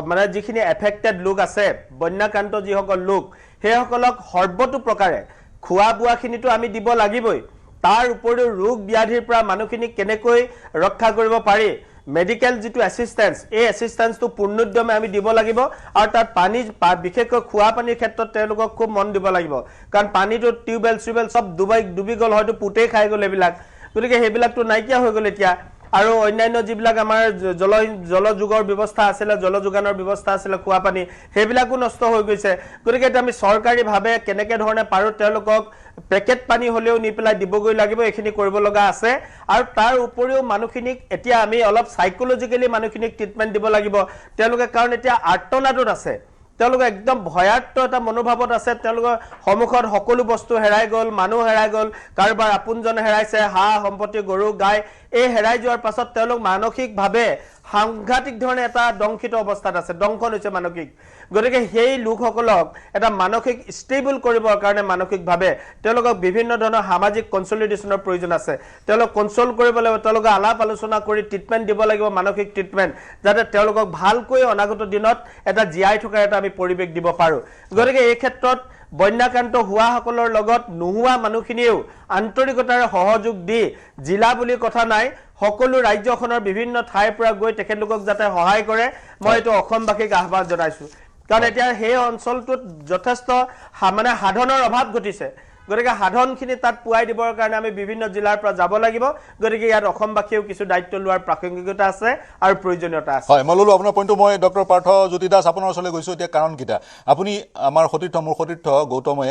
মানে যিখিনি এফেক্টেড লোক আছে বন্যাক্ৰান্ত যিসকল লোক সেইসকলক সৰ্বতো প্ৰকাৰে খোৱা বোৱাখিনিতো আমি দিব লাগিবই তাৰ উপৰিও ৰোগ ব্যাধিৰ পৰা মানুহখিনিক কেনেকৈ ৰক্ষা কৰিব পাৰি মেডিকেল যিটো এছিষ্টেন্স এই এছিষ্টেন্সটো পূৰ্ণোদ্যমে আমি দিব লাগিব আৰু তাত পানী বিশেষকৈ খোৱা পানীৰ ক্ষেত্ৰত তেওঁলোকক খুব মন দিব লাগিব কাৰণ পানীটো টিউবেল সব ডুবি গ'ল হয়তো পুতেই খাই গ'ল এইবিলাক গতিকে সেইবিলাকতো নাইকিয়া হৈ গ'ল এতিয়া আৰু অন্যান্য যিবিলাক আমাৰ জলযোগৰ ব্যৱস্থা আছিলে জলযোগানৰ ব্যৱস্থা আছিলে খোৱা পানী সেইবিলাকো নষ্ট হৈ গৈছে গতিকে এটা আমি চৰকাৰীভাৱে কেনেকৈ ধৰণে পাৰোঁ তেওঁলোকক পেকেট পানী হ'লেও নি পেলাই দিবগৈ লাগিব এইখিনি কৰিব লগা আছে আৰু তাৰ উপৰিও মানুহখিনিক এতিয়া আমি অলপ সাইকোলজিকেলি মানুহখিনিক ট্ৰিটমেণ্ট দিব লাগিব তেওঁলোকে কাৰণ এতিয়া আৰ্তনাদত আছে তেওঁলোকে একদম ভয়াৰ্ত এটা মনোভাৱত আছে তেওঁলোকৰ সন্মুখত সকলো বস্তু হেৰাই গ'ল মানুহ হেৰাই গ'ল কাৰোবাৰ আপোনজন হেৰাইছে হাঁহ সম্পত্তি গৰু গাই এই হেৰাই যোৱাৰ পাছত তেওঁলোক মানসিকভাৱে সাংঘাতিক ধৰণে এটা দংশিত অৱস্থাত আছে দংশন হৈছে মানসিক গতিকে সেই লোকসকলক এটা মানসিক ষ্টেবল কৰিবৰ কাৰণে মানসিকভাৱে তেওঁলোকক বিভিন্ন ধৰণৰ সামাজিক কনচলিডেশ্যনৰ প্ৰয়োজন আছে তেওঁলোক কনচল কৰিব লাগিব তেওঁলোকক আলাপ আলোচনা কৰি ট্ৰিটমেণ্ট দিব লাগিব মানসিক ট্ৰিটমেণ্ট যাতে তেওঁলোকক ভালকৈ অনাগত দিনত এটা জীয়াই থকাৰ এটা আমি পৰিৱেশ দিব পাৰোঁ গতিকে এই ক্ষেত্ৰত বন্যাক্ৰান্ত হোৱাসকলৰ লগত নোহোৱা মানুহখিনিয়েও আন্তৰিকতাৰে সহযোগ দি জিলা বুলি কথা নাই সকলো ৰাজ্যখনৰ বিভিন্ন ঠাইৰ পৰা গৈ তেখেতলোকক যাতে সহায় কৰে মই এইটো অসমবাসীক আহ্বান জনাইছোঁ কাৰণ এতিয়া সেই অঞ্চলটোত যথেষ্ট মানে সাধনৰ অভাৱ ঘটিছে গতিকে সাধনখিনি তাত পুৱাই দিবৰ কাৰণে আমি বিভিন্ন জিলাৰ পৰা যাব লাগিব গতিকে ইয়াত অসমবাসীয়েও কিছু দায়িত্ব লোৱাৰ প্ৰাসংগিকতা আছে আৰু প্ৰয়োজনীয়তা আছে হয় মই ল'লোঁ আপোনাৰ পইণ্টটো মই ডক্টৰ পাৰ্থ জ্যোতি দাস আপোনাৰ ওচৰলৈ গৈছোঁ এতিয়া কাৰণকেইটা আপুনি আমাৰ মোৰ সতীৰ্থ গৌতমে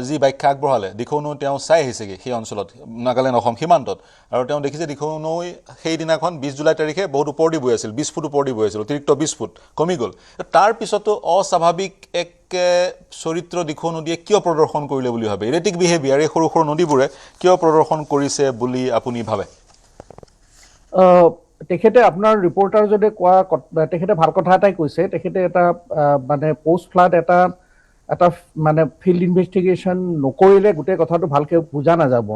যি ব্যাখ্যা আগবঢ়ালে দিখৌনৈ তেওঁ চাই আহিছেগৈ সেই অঞ্চলত নাগালেণ্ড অসম সীমান্তত আৰু তেওঁ দেখিছে দিখৌনৈ সেইদিনাখন 20 জুলাই তাৰিখে বহুত ওপৰ দি বৈ আছিল 20 ফুট ওপৰ দি বৈ আছিল অতিৰিক্ত 20 ফুট কমি গ'ল তাৰ পিছতো অস্বাভাৱিক এক চৰিত্ৰ দিখৌ নদীয়ে কিয় প্ৰদৰ্শন কৰিলে বুলি ভাবে ইৰেটিক বিহেভিয়াৰ এই সৰু সৰু নদীবোৰে কিয় প্ৰদৰ্শন কৰিছে বুলি আপুনি ভাবে তেখেতে আপোনাৰ ৰিপৰ্টাৰ যদি কোৱা তেখেতে ভাল কথা এটাই কৈছে তেখেতে এটা মানে পোষ্ট ফ্লাড এটা মানে ফিল্ড ইনভেষ্টিগেশ্যন নকৰিলে গোটেই কথাটো ভালকৈ বুজা নাযাব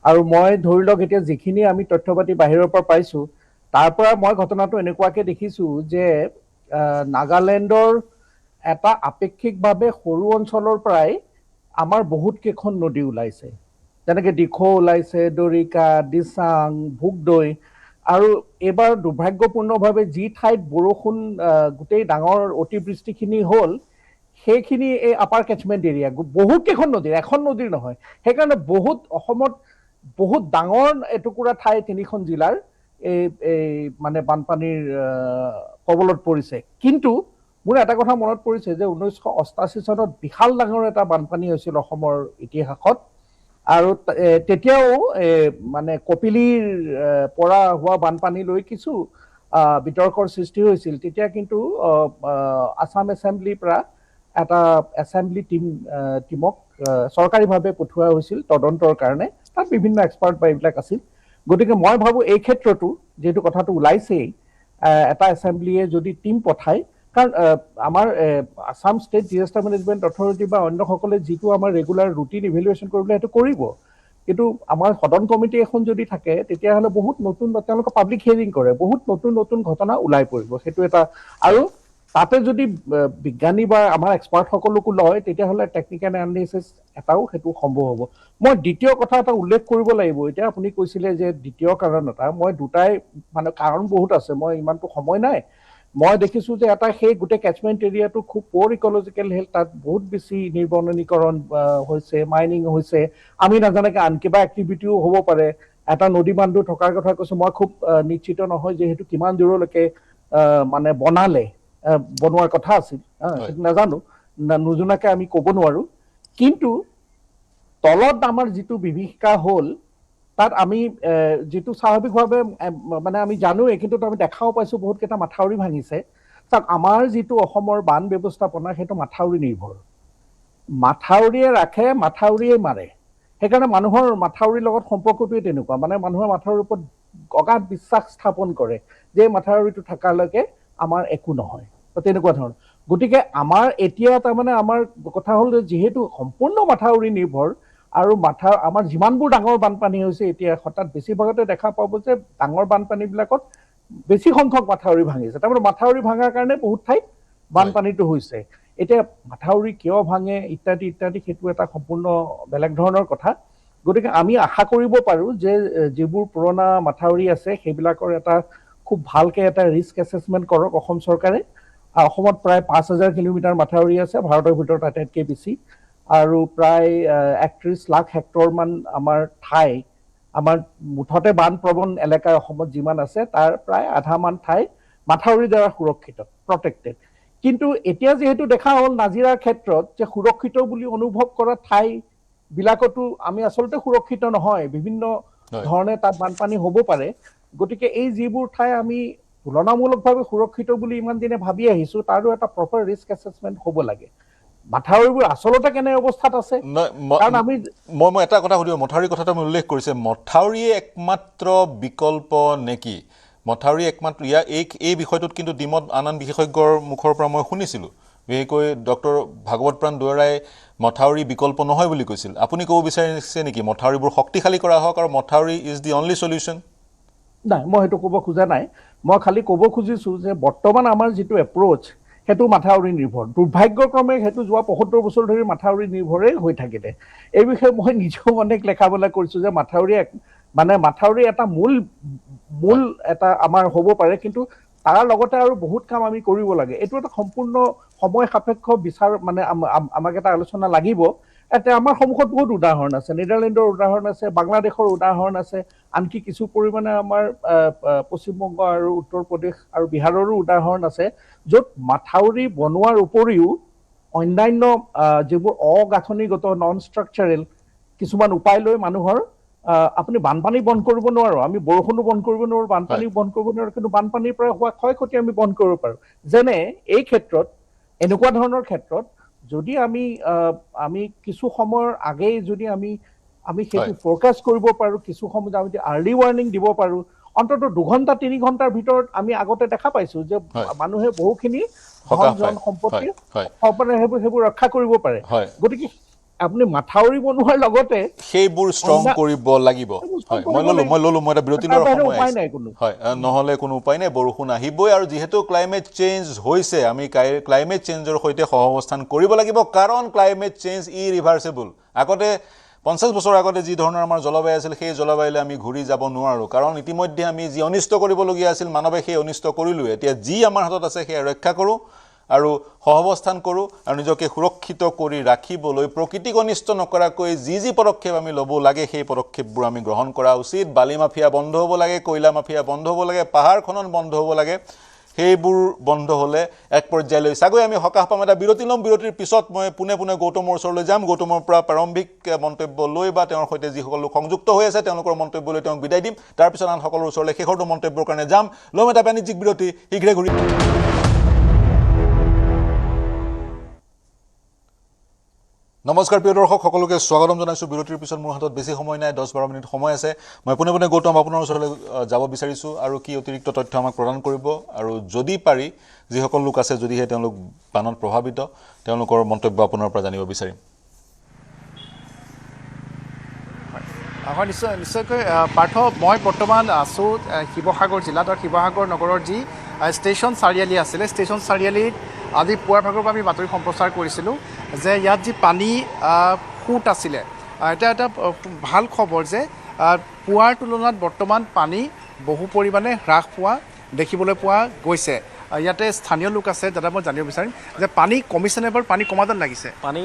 আৰু মই ধৰি লওক এতিয়া যিখিনি আমি তথ্য পাতি বাহিৰৰ পৰা পাইছোঁ তাৰ পৰা মই ঘটনাটো এনেকুৱাকৈ দেখিছোঁ যে নাগালেণ্ডৰ এটা আপেক্ষিকভাৱে সৰু অঞ্চলৰ পৰাই আমাৰ বহুত কেইখন নদী ওলাইছে যেনেকৈ দিখৌ ওলাইছে দৰিকা দিচাং ভোগদৈ আৰু এইবাৰ দুৰ্ভাগ্যপূৰ্ণভাৱে যি ঠাইত বৰষুণ গোটেই ডাঙৰ অতিবৃষ্টিখিনি হ'ল সেইখিনি এই আপাৰ কেচমেণ্ট এৰিয়া বহুত কেইখন নদীৰ এখন নদীৰ নহয় সেইকাৰণে বহুত অসমত বহুত ডাঙৰ এটুকুৰা ঠাই 3খন জিলাৰ এই মানে বানপানীৰ কবলত পৰিছে কিন্তু মোৰ এটা কথা মনত পৰিছে যে 1988 চনত বিশাল ডাঙৰ এটা বানপানী হৈছিল অসমৰ ইতিহাসত আৰু তেতিয়াও মানে কপিলীৰ পৰা হোৱা বানপানীলৈ কিছু বিতৰ্কৰ সৃষ্টি হৈছিল তেতিয়া কিন্তু আসাম এছেম্বলিৰ পৰা এটা এছেম্বলি টিমক চৰকাৰীভাৱে পঠোৱা হৈছিল তদন্তৰ কাৰণে তাত বিভিন্ন এক্সপাৰ্ট বা এইবিলাক আছিল গতিকে মই ভাবোঁ এই ক্ষেত্ৰতো যিহেতু কথাটো ওলাইছেই এটা এছেম্বলিয়ে যদি টিম পঠায় কাৰণ আমাৰ Assam state disaster management authority বা অন্যসকলে যিটো আমাৰ ৰেগুলাৰ ৰুটিন ইভেলুৱেশ্যন কৰিবলৈ সেইটো কৰিব কিন্তু আমাৰ সদন কমিটি এখন যদি থাকে তেতিয়াহ'লে বহুত নতুন তেওঁলোকে পাব্লিক হিয়াৰিং কৰে বহুত নতুন ঘটনা ওলাই পৰিব সেইটো এটা আৰু তাতে যদি বিজ্ঞানী বা আমাৰ এক্সপাৰ্টসকলকো লয় তেতিয়াহ'লে টেকনিকেল এনালিচিছ এটাও সেইটো সম্ভৱ হ'ব মই দ্বিতীয় কথা এটা উল্লেখ কৰিব লাগিব এতিয়া আপুনি কৈছিলে যে দ্বিতীয় কাৰণ এটা মই দুটাই মানে কাৰণ বহুত আছে মই ইমানটো সময় নাই মই দেখিছোঁ যে এটা সেই গোটেই কেচমেণ্ট এৰিয়াটো খুব প'ৰ ইক'লজিকেল হেল্থ তাত বহুত বেছি নিৰ্বননীকৰণ হৈছে মাইনিং হৈছে আমি নাজানাকৈ আন কিবা এক্টিভিটিও হ'ব পাৰে এটা নদী বান্ধো থকাৰ কথা কৈছোঁ মই খুব নিশ্চিত নহয় যে সেইটো কিমান দূৰলৈকে মানে বনোৱাৰ কথা আছিল, সেইটো নাজানো, নজনাকে আমি ক'ব নোৱাৰো। কিন্তু তলত আমাৰ যিটো বিভীষিকা হ'ল তাত আমি যিটো স্বাভাৱিকভাৱে মানে আমি জানোৱেই, কিন্তু আমি দেখাও পাইছোঁ বহুতকেইটা মাথাউৰি ভাঙিছে। চাওক, আমাৰ যিটো অসমৰ বান ব্যৱস্থাপনা সেইটো মাথাউৰি নিৰ্ভৰ। মাথাউৰিয়ে ৰাখে, মাথাউৰিয়ে মাৰে। সেইকাৰণে মানুহৰ মাথাউৰিৰ লগত সম্পৰ্কটোৱে তেনেকুৱা, মানে মানুহে মাথাউৰিৰ ওপৰত অগাধ বিশ্বাস স্থাপন কৰে যে মাথাউৰিটো থকালৈকে আমাৰ একো নহয়, তেনেকুৱা ধৰণৰ। গতিকে আমাৰ এতিয়া তাৰমানে আমাৰ কথা হ'ল যে যিহেতু সম্পূৰ্ণ মাথাউৰি নিৰ্ভৰ, আৰু আমাৰ যিমানবোৰ ডাঙৰ বানপানী হৈছে এতিয়া হঠাৎ বেছিভাগতে দেখা পাব যে ডাঙৰ বানপানীবিলাকত বেছি সংখ্যক মাথাউৰি ভাঙিছে। তাৰমানে মাথাউৰি ভাঙাৰ কাৰণে বহুত ঠাইত বানপানীটো হৈছে। এতিয়া মাথাউৰি কিয় ভাঙে ইত্যাদি ইত্যাদি সেইটো এটা সম্পূৰ্ণ বেলেগ ধৰণৰ কথা। গতিকে আমি আশা কৰিব পাৰোঁ যে যিবোৰ পুৰণা মাথাউৰি আছে সেইবিলাকৰ এটা খুব ভালকৈ এটা ৰিস্ক এছেছমেণ্ট কৰক অসম চৰকাৰে। অসমত প্ৰায় 5,000 কিলোমিটাৰ মাথাউৰি আছে, ভাৰতৰ ভিতৰত আটাইতকৈ বেছি, আৰু প্ৰায় 31 লাখ হেক্টৰমান আমাৰ ঠাই, আমাৰ মুঠতে বানপ্ৰৱণ এলেকা অসমত যিমান আছে তাৰ প্ৰায় আধামান ঠাই মাথাউৰিৰ দ্বাৰা সুৰক্ষিত, প্ৰটেক্টেড। কিন্তু এতিয়া যিহেতু দেখা হ'ল নাজিৰাৰ ক্ষেত্ৰত যে সুৰক্ষিত বুলি অনুভৱ কৰা ঠাইবিলাকতো আমি আচলতে সুৰক্ষিত নহয়, বিভিন্ন ধৰণে তাত বানপানী হ'ব পাৰে। গতিকে এই যিবোৰ ঠাই আমি তুলনামূলকভাৱে সুৰক্ষিত বুলি ইমান দিনে ভাবি আহিছোঁ তাৰো এটা প্ৰপাৰ ৰিস্ক এছেছমেণ্ট হ'ব লাগে। মাথাউৰিবোৰ আচলতে কেনে অৱস্থাত আছে, কাৰণ আমি মই এটা কথা সুধিব, মথাউৰিৰ কথাটো আমি উল্লেখ কৰিছে, মথাউৰিয়ে একমাত্ৰ বিকল্প নেকি? মথাউৰি একমাত্ৰ এই বিষয়টোত কিন্তু ডিমত আন বিশেষজ্ঞৰ মুখৰ পৰা মই শুনিছিলোঁ, বিশেষকৈ ডক্টৰ ভাগৱত প্ৰাণ দুৱৰাই মথাউৰি বিকল্প নহয় বুলি কৈছিল। আপুনি ক'ব বিচাৰিছে নেকি মথাউৰিবোৰ শক্তিশালী কৰা হওক আৰু মথাউৰি ইজ দি অনলি সলিউশ্যন? নাই, মই সেইটো ক'ব খোজা নাই। মই খালি ক'ব খুজিছোঁ যে বৰ্তমান আমাৰ যিটো এপ্ৰ'চ সেইটো মাথাউৰি নিৰ্ভৰ। দুৰ্ভাগ্যক্ৰমে সেইটো যোৱা 75 বছৰ ধৰি মাথাউৰি নিৰ্ভৰেই হৈ থাকিলে। এই বিষয়ে মই নিজেও অনেক লেখা মেলা কৰিছোঁ যে মাথাউৰি এটা মূল এটা আমাৰ হ'ব পাৰে, কিন্তু তাৰ লগতে আৰু বহুত কাম আমি কৰিব লাগে। এইটো এটা সম্পূৰ্ণ সময় সাপেক্ষ মানে আমাক এটা আলোচনা লাগিব। এতিয়া আমাৰ সন্মুখত বহুত উদাহৰণ আছে, নেদাৰলেণ্ডৰ উদাহৰণ আছে, বাংলাদেশৰ উদাহৰণ আছে, আনকি কিছু পৰিমাণে আমাৰ পশ্চিমবংগ আৰু উত্তৰ প্ৰদেশ আৰু বিহাৰৰো উদাহৰণ আছে, য'ত মাথাউৰি বনোৱাৰ উপৰিও অন্যান্য যিবোৰ অগাঁথনিগত নন ষ্ট্ৰাকচাৰেল কিছুমান উপায় লৈ মানুহৰ আপুনি বানপানী বন্ধ কৰিব নোৱাৰো, আমি বৰষুণো বন্ধ কৰিব নোৱাৰো, বানপানী বন্ধ কৰিব নোৱাৰো, কিন্তু বানপানীৰ পৰা হোৱা ক্ষয় ক্ষতি আমি বন্ধ কৰিব পাৰোঁ। যেনে এই ক্ষেত্ৰত, এনেকুৱা ধৰণৰ ক্ষেত্ৰত যদি আমি কিছু সময়ৰ আগেই যদি আমি সেইটো ফৰকাষ্ট কৰিব পাৰোঁ, কিছু সময়ত আমি আৰ্লি ৱাৰ্ণিং দিব পাৰোঁ, অন্ততঃ 2 ঘণ্টা 3 ঘণ্টাৰ ভিতৰত আমি আগতে দেখা পাইছোঁ যে মানুহে বহুখিনি ধন সম্পত্তি সেইবোৰ ৰক্ষা কৰিব পাৰে। গতিকে আপুনি মাথাউৰি বনোৱাৰ লগতে সেইবোৰ ষ্ট্ৰং কৰিব লাগিব। মই ললো মই এটা বিৰতি লোৱাৰ সময় হয়, নহ'লে কোনো উপায় নাই, বৰষুণ আহিবই। আৰু যিহেতু ক্লাইমেট চেঞ্জ হৈছে, আমি ক্লাইমেট চেঞ্জৰ সৈতে সহাৱস্থান কৰিব লাগিব, কাৰণ ক্লাইমেট চেঞ্জ ইৰিভাৰ্চেবল। আগতে 50 বছৰ আগতে যি ধৰণৰ আমাৰ জলবায়ু আছিল সেই জলবায়ুলৈ আমি ঘূৰি যাব নোৱাৰোঁ, কাৰণ ইতিমধ্যে আমি যি অনিষ্ট কৰিবলগীয়া আছিল মানৱে সেই অনিষ্ট কৰিলোঁ। এতিয়া যি আমাৰ হাতত আছে সেয়া ৰক্ষা কৰোঁ আৰু সহাৱস্থান কৰোঁ, আৰু নিজকে সুৰক্ষিত কৰি ৰাখিবলৈ প্ৰকৃতিক অনিষ্ট নকৰাকৈ যি পদক্ষেপ আমি ল'ব লাগে সেই পদক্ষেপবোৰ আমি গ্ৰহণ কৰা উচিত। বালি মাফিয়া বন্ধ হ'ব লাগে, কয়লা মাফিয়া বন্ধ হ'ব লাগে, পাহাৰ খনন বন্ধ হ'ব লাগে। সেইবোৰ বন্ধ হ'লে এক পৰ্যায়লৈ চাগৈ আমি সকাহ পাম। এটা বিৰতি ল'ম, বিৰতিৰ পিছত মই পোনে গৌতমৰ ওচৰলৈ যাম। গৌতমৰ পৰা প্ৰাৰম্ভিক মন্তব্য লৈ বা তেওঁৰ সৈতে যিসকল লোক সংযুক্ত হৈ আছে তেওঁলোকৰ মন্তব্য লৈ তেওঁক বিদায় দিম। তাৰপিছত আন সকলৰ ওচৰলৈ শেষৰটো মন্তব্যৰ কাৰণে যাম। ল'ম এটা বাণিজ্যিক বিৰতি, শীঘ্ৰে ঘূৰি। নমস্কাৰ প্ৰিয় দৰ্শক, সকলোকে স্বাগতম জনাইছোঁ। বিৰতিৰ পিছত মোৰ হাতত বেছি সময় নাই, 10-12 মিনিট সময় আছে। মই পোনে গৌতম আপোনাৰ ওচৰলৈ যাব বিচাৰিছোঁ আৰু কি অতিৰিক্ত তথ্য আমাক প্ৰদান কৰিব, আৰু যদি পাৰি যিসকল লোক আছে যদিহে তেওঁলোক বানত প্ৰভাৱিত, তেওঁলোকৰ মন্তব্য আপোনাৰ পৰা জানিব বিচাৰিম। হয়, নিশ্চয়কৈ পাৰ্থ, মই বৰ্তমান আছোঁ শিৱসাগৰ জিলাত, আৰু শিৱসাগৰ নগৰৰ যি ষ্টেচন চাৰিআলি আছিলে, ষ্টেচন চাৰিআলিত আজি পুৱাৰ ভাগৰ পৰা আমি বাতৰি সম্প্ৰচাৰ কৰিছিলোঁ যে ইয়াত যি পানী সোঁত আছিলে, এটা ভাল খবৰ যে পুৱাৰ তুলনাত বৰ্তমান পানী বহু পৰিমাণে হ্ৰাস পোৱা দেখিবলৈ পোৱা গৈছে। ইয়াতে স্থানীয় লোক আছে, দাদা মই জানিব বিচাৰিম যে পানী কমিছেনে বাৰু, পানী কমা যেন লাগিছে? পানী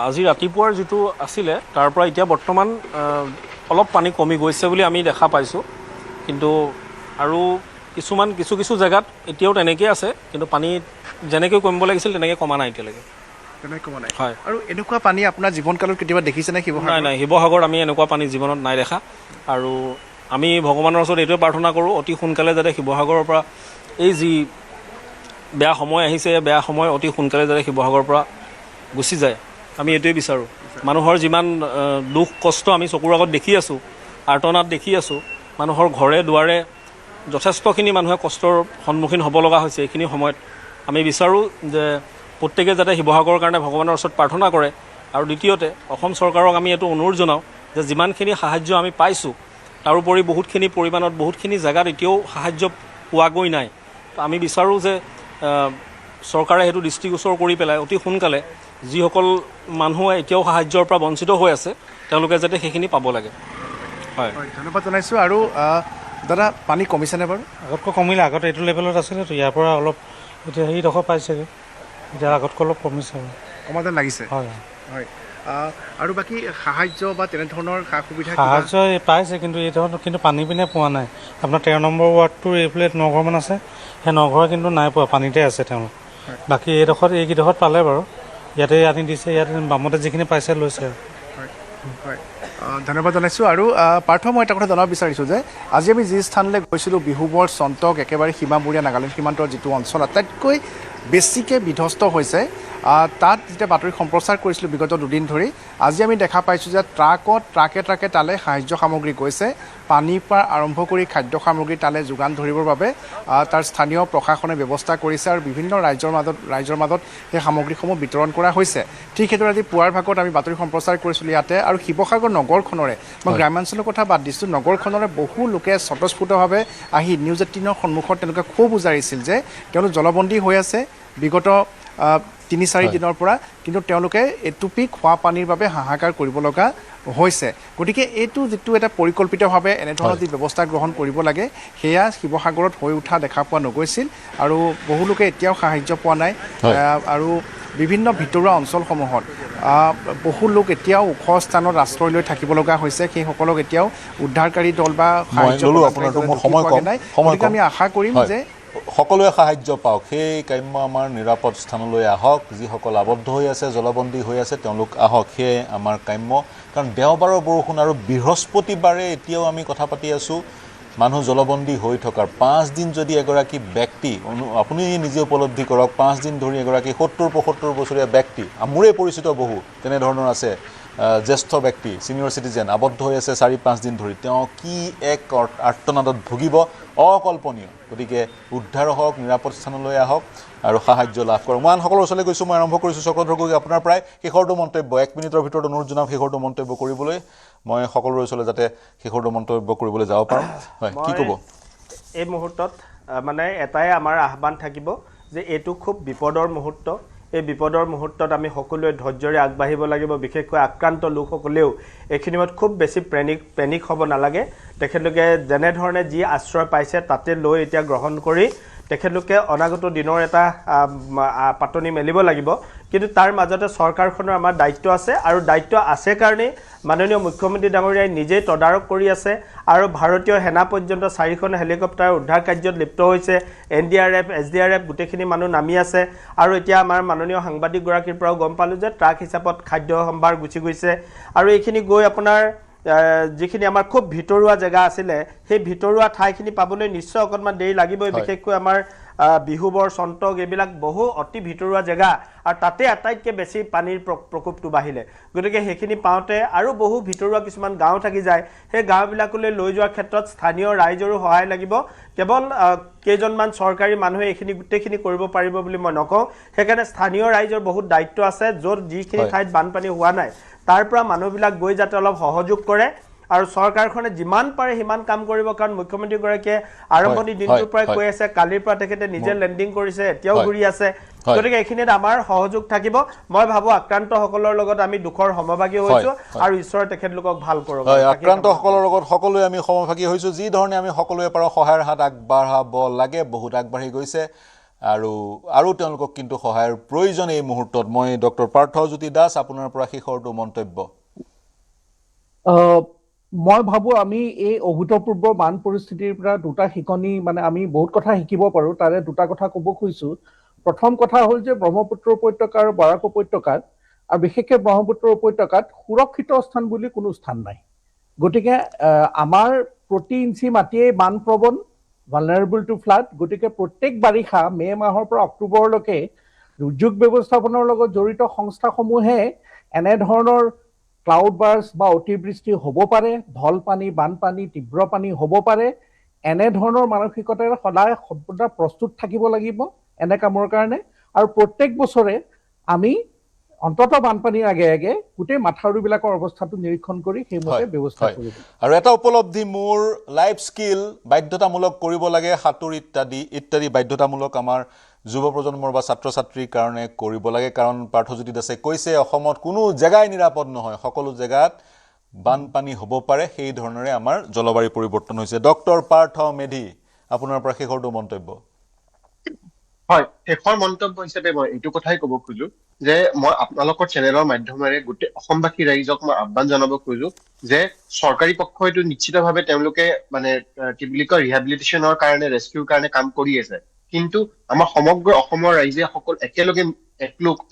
আজি ৰাতিপুৱাৰ যিটো আছিলে তাৰ পৰা এতিয়া বৰ্তমান অলপ পানী কমি গৈছে বুলি আমি দেখা পাইছোঁ, কিন্তু আৰু কিছু জেগাত এতিয়াও তেনেকৈ আছে, কিন্তু পানী যেনেকৈ কমিব লাগিছিল তেনেকৈ কমা নাই এতিয়ালৈকে। তেনেকৈ কমা নাই। হয়। আৰু এনেকুৱা পানী আপোনাৰ জীৱনকালত কেতিয়াবা দেখিছেনে শিৱসাগৰ? নাই শিৱসাগৰত আমি এনেকুৱা পানী জীৱনত নাই দেখা। আৰু আমি ভগৱানৰ ওচৰত এইটোৱে প্ৰাৰ্থনা কৰোঁ, অতি সোনকালে যাতে শিৱসাগৰৰ পৰা এই যি বেয়া সময় আহিছে, বেয়া সময় অতি সোনকালে যাতে শিৱসাগৰৰ পৰা গুচি যায়, আমি এইটোৱে বিচাৰোঁ। মানুহৰ যিমান দুখ কষ্ট আমি চকুৰ আগত দেখি আছোঁ, আৰ্তনাদ দেখি আছোঁ, মানুহৰ ঘৰে দুৱাৰে যথেষ্টখিনি মানুহে কষ্টৰ সন্মুখীন হ'ব লগা হৈছে। এইখিনি সময়ত আমি বিচাৰোঁ যে প্ৰত্যেকে যাতে শিৱসাগৰৰ কাৰণে ভগৱানৰ ওচৰত প্ৰাৰ্থনা কৰে। আৰু দ্বিতীয়তে অসম চৰকাৰক আমি এইটো অনুৰোধ জনাওঁ যে যিমানখিনি সাহায্য আমি পাইছোঁ, তাৰোপৰি বহুতখিনি পৰিমাণত বহুতখিনি জেগাত এতিয়াও সাহায্য পোৱাগৈ নাই। আমি বিচাৰোঁ যে চৰকাৰে সেইটো দৃষ্টিগোচৰ কৰি পেলাই অতি সোনকালে যিসকল মানুহে এতিয়াও সাহায্যৰ পৰা বঞ্চিত হৈ আছে, তেওঁলোকে যাতে সেইখিনি পাব লাগে। হয়, ধন্যবাদ জনাইছোঁ। আৰু দাদা, পানী কমিছেনে বাৰু? আগতকৈ কমিলে, আগতে এইটো লেভেলত আছিলে, তো ইয়াৰ পৰা অলপ এতিয়া সেইডোখৰ পাইছেগৈ, এতিয়া আগতকৈ অলপ কমিছে আৰু কমা যেন লাগিছে। হয় হয়। আৰু বাকী সাহায্য বা তেনেধৰণৰ সা সুবিধা সাহায্য পাইছে, কিন্তু এইডোখৰত কিন্তু পানী পিনে পোৱা নাই। আপোনাৰ 13 নম্বৰ ৱাৰ্ডটোৰ এইফালে 9 ঘৰমান আছে, সেই 9 ঘৰ কিন্তু নাই পোৱা, পানীতে আছে তেওঁলোক। বাকী এইকেইডোখৰত পালে বাৰু, ইয়াতে আনি দিছে, ইয়াতে বামতে যিখিনি পাইছে লৈছে। হয়, ধন্যবাদ জনাইছোঁ। আৰু পাৰ্থ, মই এটা কথা জনাব বিচাৰিছোঁ যে আজি আমি যি স্থানলৈ গৈছিলোঁ, বিহুবৰ চন্তক একেবাৰে সীমামূৰীয়া নাগালেণ্ড সীমান্তৰ যিটো অঞ্চল আটাইতকৈ বেছিকৈ বিধ্বস্ত হৈছে, তাত যেতিয়া বাতৰি সম্প্ৰচাৰ কৰিছিলোঁ বিগত দুদিন ধৰি, আজি আমি দেখা পাইছোঁ যে ট্ৰাকে তালৈ সাহায্য সামগ্ৰী গৈছে। পানীৰ পৰা আৰম্ভ কৰি খাদ্য সামগ্ৰী তালৈ যোগান ধৰিবৰ বাবে তাৰ স্থানীয় প্ৰশাসনে ব্যৱস্থা কৰিছে, আৰু বিভিন্ন ৰাইজৰ মাজত সেই সামগ্ৰীসমূহ বিতৰণ কৰা হৈছে। ঠিক সেইদৰে আজি পুৱাৰ ভাগত আমি বাতৰি সম্প্ৰচাৰ কৰিছিলোঁ ইয়াতে। আৰু শিৱসাগৰ নগৰখনৰে, মই গ্ৰাম্যাঞ্চলৰ কথা বাদ দিছোঁ, নগৰখনৰে বহু লোকে স্বতঃস্ফূৰ্তভাৱে আহি নিউজ 18ৰ সন্মুখত তেওঁলোকে ক্ষোভ উজাৰিছিল যে তেওঁলোক জলবন্দী হৈ আছে বিগত 3-4 দিনৰ পৰা, কিন্তু তেওঁলোকে এটুপি খোৱা পানীৰ বাবে হাহাকাৰ কৰিব লগা হৈছে। গতিকে এইটো যিটো এটা পৰিকল্পিতভাৱে এনেধৰণৰ যি ব্যৱস্থা গ্ৰহণ কৰিব লাগে, সেয়া শিৱসাগৰত হৈ উঠা দেখা পোৱা নগৈছিল। আৰু বহু লোকে এতিয়াও সাহায্য পোৱা নাই। আৰু বিভিন্ন ভিতৰুৱা অঞ্চলসমূহত বহু লোক এতিয়াও ওখ স্থানত আশ্ৰয় লৈ থাকিব লগা হৈছে। সেইসকলক এতিয়াও উদ্ধাৰকাৰী দল বা সাহায্য আমি আশা কৰিম যে সকলোৱে সাহায্য পাওক, সেই কাম্য আমাৰ নিৰাপদ স্থানলৈ আহক। যিসকল আবদ্ধ হৈ আছে, জলবন্দী হৈ আছে, তেওঁলোক আহক, সেয়ে আমাৰ কাম্য। কাৰণ দেওবাৰৰ বৰষুণ আৰু বৃহস্পতিবাৰে এতিয়াও আমি কথা পাতি আছোঁ মানুহ জলবন্দী হৈ থকাৰ। 5 দিন যদি এগৰাকী ব্যক্তি, আপুনি নিজে উপলব্ধি কৰক, 5 দিন ধৰি এগৰাকী 70-75 বছৰীয়া ব্যক্তি, মোৰে পৰিচিত বহু তেনেধৰণৰ আছে, জ্যেষ্ঠ ব্যক্তি, ছিনিয়ৰ চিটিজেন আবদ্ধ হৈ আছে 4-5 দিন ধৰি, তেওঁ কি এক আৰ্তনাদত ভুগিব, অকল্পনীয়। গতিকে উদ্ধাৰ হওক, নিৰাপদ স্থানলৈ আহক আৰু সাহায্য লাভ কৰক। মই আনসকলৰ ওচৰলৈ গৈছোঁ, মই আৰম্ভ কৰিছোঁ চক্ৰধৰ গগৈ, আপোনাৰ প্ৰায় শেষৰটো মন্তব্য 1 মিনিটৰ ভিতৰত অনুৰোধ জনাওক শেষৰটো মন্তব্য কৰিবলৈ। মই সকলোৰে ওচৰলৈ যাতে শেষৰটো মন্তব্য কৰিবলৈ যাব পাৰোঁ। হয়, কি ক'ব? এই মুহূৰ্তত মানে এটাই আমাৰ আহ্বান থাকিব যে এইটো খুব বিপদৰ মুহূৰ্ত। এই বিপদৰ মুহূৰ্তত আমি সকলোৱে ধৈৰ্যৰে আগবাঢ়িব লাগিব। বিশেষকৈ আক্ৰান্ত লোকসকলেও এইখিনি সময়ত খুব বেছি পেনিক হ'ব নালাগে। তেখেতলোকে যেনেধৰণে যি আশ্ৰয় পাইছে তাতে লৈ এতিয়া গ্ৰহণ কৰি তেখেতলোকে অনাগত দিনৰ এটা পাতনি মেলিব লাগিব। কিন্তু তাৰ মাজতে চৰকাৰখনৰ আমাৰ দায়িত্ব আছে, আৰু দায়িত্ব আছে কাৰণেই মাননীয় মুখ্যমন্ত্ৰী ডাঙৰীয়াই নিজেই তদাৰক কৰি আছে। আৰু ভাৰতীয় সেনা পৰ্যন্ত 4খন হেলিকপ্টাৰ উদ্ধাৰ কাৰ্যত লিপ্ত হৈছে। NDRF, SDRF গোটেইখিনি মানুহ নামি আছে। আৰু এতিয়া আমাৰ মাননীয় সাংবাদিকগৰাকীৰ পৰাও গম পালোঁ যে ট্ৰাক হিচাপত খাদ্য সম্ভাৰ গুচি গৈছে। আৰু এইখিনি গৈ আপোনাৰ যিখিনি আমাৰ খুব ভিতৰুৱা জেগা আছিলে, সেই ভিতৰুৱা ঠাইখিনি পাবলৈ নিশ্চয় অকণমান দেৰি লাগিবই। বিশেষকৈ আমাৰ বিহুবৰ চন্তক এইবিলাক বহু অতি ভিতৰুৱা জেগা, আৰু তাতে আটাইতকৈ বেছি পানীৰ প্ৰকোপটো বাঢ়িলে। গতিকে সেইখিনি পাওঁতে আৰু বহু ভিতৰুৱা কিছুমান গাঁও থাকি যায়। সেই গাঁওবিলাকলৈ লৈ যোৱাৰ ক্ষেত্ৰত স্থানীয় ৰাইজৰো সহায় লাগিব। কেৱল কেইজনমান চৰকাৰী মানুহে এইখিনি গোটেইখিনি কৰিব পাৰিব বুলি মই নকওঁ। সেইকাৰণে স্থানীয় ৰাইজৰ বহুত দায়িত্ব আছে। য'ত যিখিনি ঠাইত বানপানী হোৱা নাই তাৰ পৰা মানুহবিলাক গৈ যাতে অলপ সহযোগ কৰে, আৰু চৰকাৰখনে যিমান পাৰে সিমান কাম কৰিব। কাৰণ মুখ্যমন্ত্ৰীগৰাকীয়ে আৰম্ভণি দিনটোৰ পৰাই কৈ আছে, কালিৰ পৰা তেখেতে নিজে লেণ্ডিং কৰিছে, এতিয়াও ঘূৰি আছে। গতিকে এইখিনিত আমাৰ সহযোগ থাকিব। মই ভাবোঁ আক্ৰান্তসকলৰ লগত আমি দুখৰ সমভাগী হৈছোঁ, আৰু ঈশ্বৰে তেখেতলোকক ভাল কৰক। আক্ৰান্তসকলৰ লগত সকলোৱে আমি সমভাগী হৈছোঁ। যি ধৰণে আমি সকলোৱে পাৰোঁ সহায়ৰ হাত আগবঢ়াব লাগে, বহুত আগবাঢ়ি গৈছে, আৰু তেওঁলোকক কিন্তু সহায়ৰ প্ৰয়োজন এই মুহূৰ্তত। মই ডক্টৰ পাৰ্থজ্যোতি দাস, আপোনাৰ পৰা শেষৰটো মন্তব্য। মই ভাবোঁ আমি এই অভূতপূৰ্ব বান পৰিস্থিতিৰ পৰা দুটা শিকনি মানে আমি বহুত কথা শিকিব পাৰোঁ। তাৰে দুটা কথা ক'ব খুজিছোঁ। প্ৰথম কথা হ'ল যে ব্ৰহ্মপুত্ৰ উপত্যকা আৰু বৰাক উপত্যকাত আৰু বিশেষকৈ ব্ৰহ্মপুত্ৰ উপত্যকাত সুৰক্ষিত স্থান বুলি কোনো স্থান নাই। গতিকে আমাৰ প্ৰতি ইঞ্চি মাটিয়েই বানপ্ৰৱণ, ভালনাৰেবল টু ফ্লাড। গতিকে প্ৰত্যেক বাৰিষা মে' মাহৰ পৰা অক্টোবৰলৈকে দুৰ্যোগ ব্যৱস্থাপনাৰ লগত জড়িত সংস্থাসমূহে এনেধৰণৰ ক্লাউড বাৰ্ষ্ট বা অতিবৃষ্টি হ'ব পাৰে, ঢল পানী, বানপানী, তীব্ৰ পানী হ'ব পাৰে, এনেধৰণৰ মানসিকতাৰে সদায় সৰ্বদা প্ৰস্তুত থাকিব লাগিব এনে কামৰ কাৰণে। আৰু প্ৰত্যেক বছৰে আমি অন্ততঃ বানপানীৰ আগে আগে গোটেই মাথাউৰিবিলাকৰ অৱস্থাটো নিৰীক্ষণ কৰি সেইমতে ব্যৱস্থা কৰিব। আৰু এটা উপলব্ধি মোৰ লাইফ স্কিল বাধ্যতামূলক কৰিব লাগে, সাঁতোৰ ইত্যাদি বাধ্যতামূলক আমাৰ যুৱ প্ৰজন্মৰ বা ছাত্ৰ ছাত্ৰীৰ কাৰণে কৰিব লাগে। কাৰণ পাৰ্থজ্যোতি দাসে কৈছে অসমত কোনো জেগাই নিৰাপদ নহয়, সকলো জেগাত বানপানী হ'ব পাৰে। সেই ধৰণেৰে আমাৰ জলবায়ু পৰিৱৰ্তন হৈছে। ডক্টৰ পাৰ্থ মেধি, আপোনাৰ পৰা শেষৰটো মন্তব্য। হয়, শেষৰ মন্তব্য হিচাপে মই এইটো কথাই ক'ব খোজো যে মই আপোনালোকৰ চেনেলৰ মাধ্যমেৰে গোটেই অসমবাসী ৰাইজক মই আহ্বান জনাব খোজো যে চৰকাৰী পক্ষই এইটো নিশ্চিতভাৱে তেওঁলোকে মানে কি বুলি কয় ৰিহেবিলিটেশ্যনৰ কাৰণে, ৰেস্কিউৰ কাৰণে কাম কৰি আছে। কিন্তু আমাৰ সমগ্ৰ অসমৰ ৰাইজে সকলো একেলগে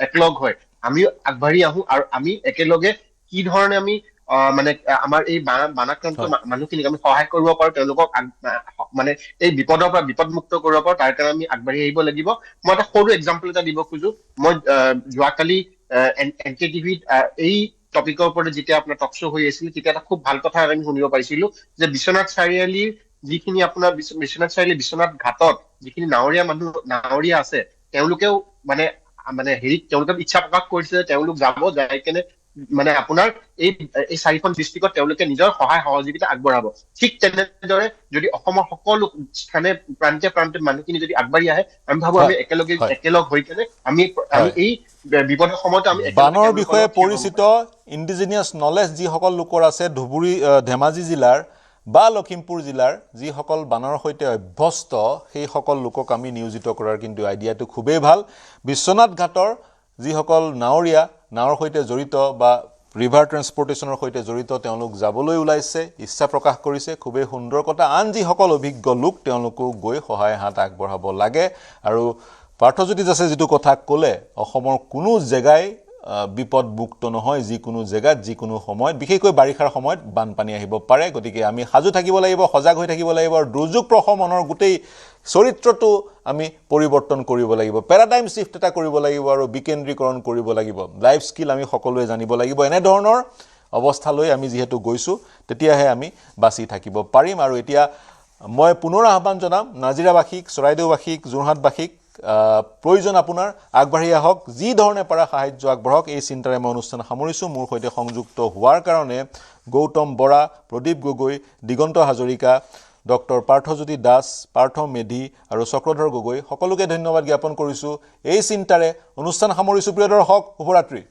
একলগ হৈ আমি আগবাঢ়ি আহো আৰু আমি একেলগে কি ধৰণে আমি মানে আমাৰ এই বানাক্ৰান্ত মানুহখিনিক আমি সহায় কৰিব পাৰো, তেওঁলোকক মানে এই বিপদৰ পৰা বিপদমুক্ত কৰিব পাৰো, তাৰ কাৰণে আমি আগবাঢ়ি আহিব লাগিব। মই এটা সৰু এক্সাম্পল এটা দিব খোজো। মই যোৱাকালি NKTVত এই টপিকৰ ওপৰত যেতিয়া আপোনাৰ টক শ্ব' হৈ আছিল, তেতিয়া এটা খুব ভাল কথা আমি শুনিব পাৰিছিলো যে বিশ্বনাথ চাৰিআলিৰ যিখিনি আপোনাৰ বিশ্বনাথ চাৰিআলি বিশ্বনাথ ঘাটত যিখিনি নাৱৰীয়া আছে, তেওঁলোকেও মানে তেওঁলোকে ইচ্ছা প্ৰকাশ কৰিছে যে তেওঁলোক যাই কেনে মানে আপোনাৰ এই 4খন ডিষ্ট্ৰিক্টত তেওঁলোকে নিজৰ সহায় সহযোগিতা আগবঢ়াব। ঠিক তেনেদৰে যদি অসমৰ সকলো স্থানে প্ৰান্তে মানুহখিনি যদি আগবাঢ়ি আহে, আমি ভাবো আমি একেলগ হৈ কেনে আমি এই বিপদৰ সময়তো আমি বানৰ বিষয়ে পৰিচিত ইণ্ডিজিনিয়াছ নলেজ যিসকল লোকৰ আছে ধেমাজি জিলাৰ বা লখিমপুৰ জিলাৰ যিসকল বানৰ সৈতে অভ্যস্ত, সেইসকল লোকক আমি নিয়োজিত কৰাৰ কিন্তু আইডিয়াটো খুবেই ভাল। বিশ্বনাথ ঘাটৰ যিসকল নাৱৰ সৈতে জড়িত বা ৰিভাৰ ট্ৰেন্সপৰ্টেশ্যনৰ সৈতে জড়িত, তেওঁলোক যাবলৈ ওলাইছে, ইচ্ছা প্ৰকাশ কৰিছে, খুবেই সুন্দৰ কথা। আন যিসকল অভিজ্ঞ লোক তেওঁলোকো গৈ সহায় হাত আগবঢ়াব লাগে। আৰু পাৰ্থজ্যোতি দাসে যিটো কথা ক'লে, অসমৰ কোনো জেগাই বিপদমুক্ত নহয়। যিকোনো জেগাত যিকোনো সময়ত, বিশেষকৈ বাৰিষাৰ সময়ত বানপানী আহিব পাৰে। গতিকে আমি সাজু থাকিব লাগিব, সজাগ হৈ থাকিব লাগিব আৰু দুৰ্যোগ প্ৰশমনৰ গোটেই চৰিত্ৰটো আমি পৰিৱৰ্তন কৰিব লাগিব, পেৰাডাইম শিফ্ট এটা কৰিব লাগিব আৰু বিকেন্দ্ৰীকৰণ কৰিব লাগিব। লাইফ স্কিল আমি সকলোৱে জানিব লাগিব। এনেধৰণৰ অৱস্থালৈ আমি যিহেতু গৈছোঁ, তেতিয়াহে আমি বাচি থাকিব পাৰিম। আৰু এতিয়া মই পুনৰ আহ্বান জনাম নাজিৰাবাসীক, চৰাইদেউবাসীক, যোৰহাটবাসীক, প্ৰয়োজন আপোনাৰ আগবাঢ়ি আহক, যি ধৰণে পাৰা সাহায্য আগবঢ়াওক। এই চিন্তাৰে মই অনুষ্ঠান সামৰিছোঁ। মোৰ সৈতে সংযুক্ত হোৱাৰ কাৰণে গৌতম বৰা, প্ৰদীপ গগৈ, দিগন্ত হাজৰিকা, ডক্টৰ পাৰ্থজ্যোতি দাস, পাৰ্থ মেধি আৰু চক্ৰধৰ গগৈ সকলোকে ধন্যবাদ জ্ঞাপন কৰিছোঁ। এই চিন্তাৰে অনুষ্ঠান সামৰিছোঁ। প্ৰিয় দৰ্শক, শুভৰাত্ৰি।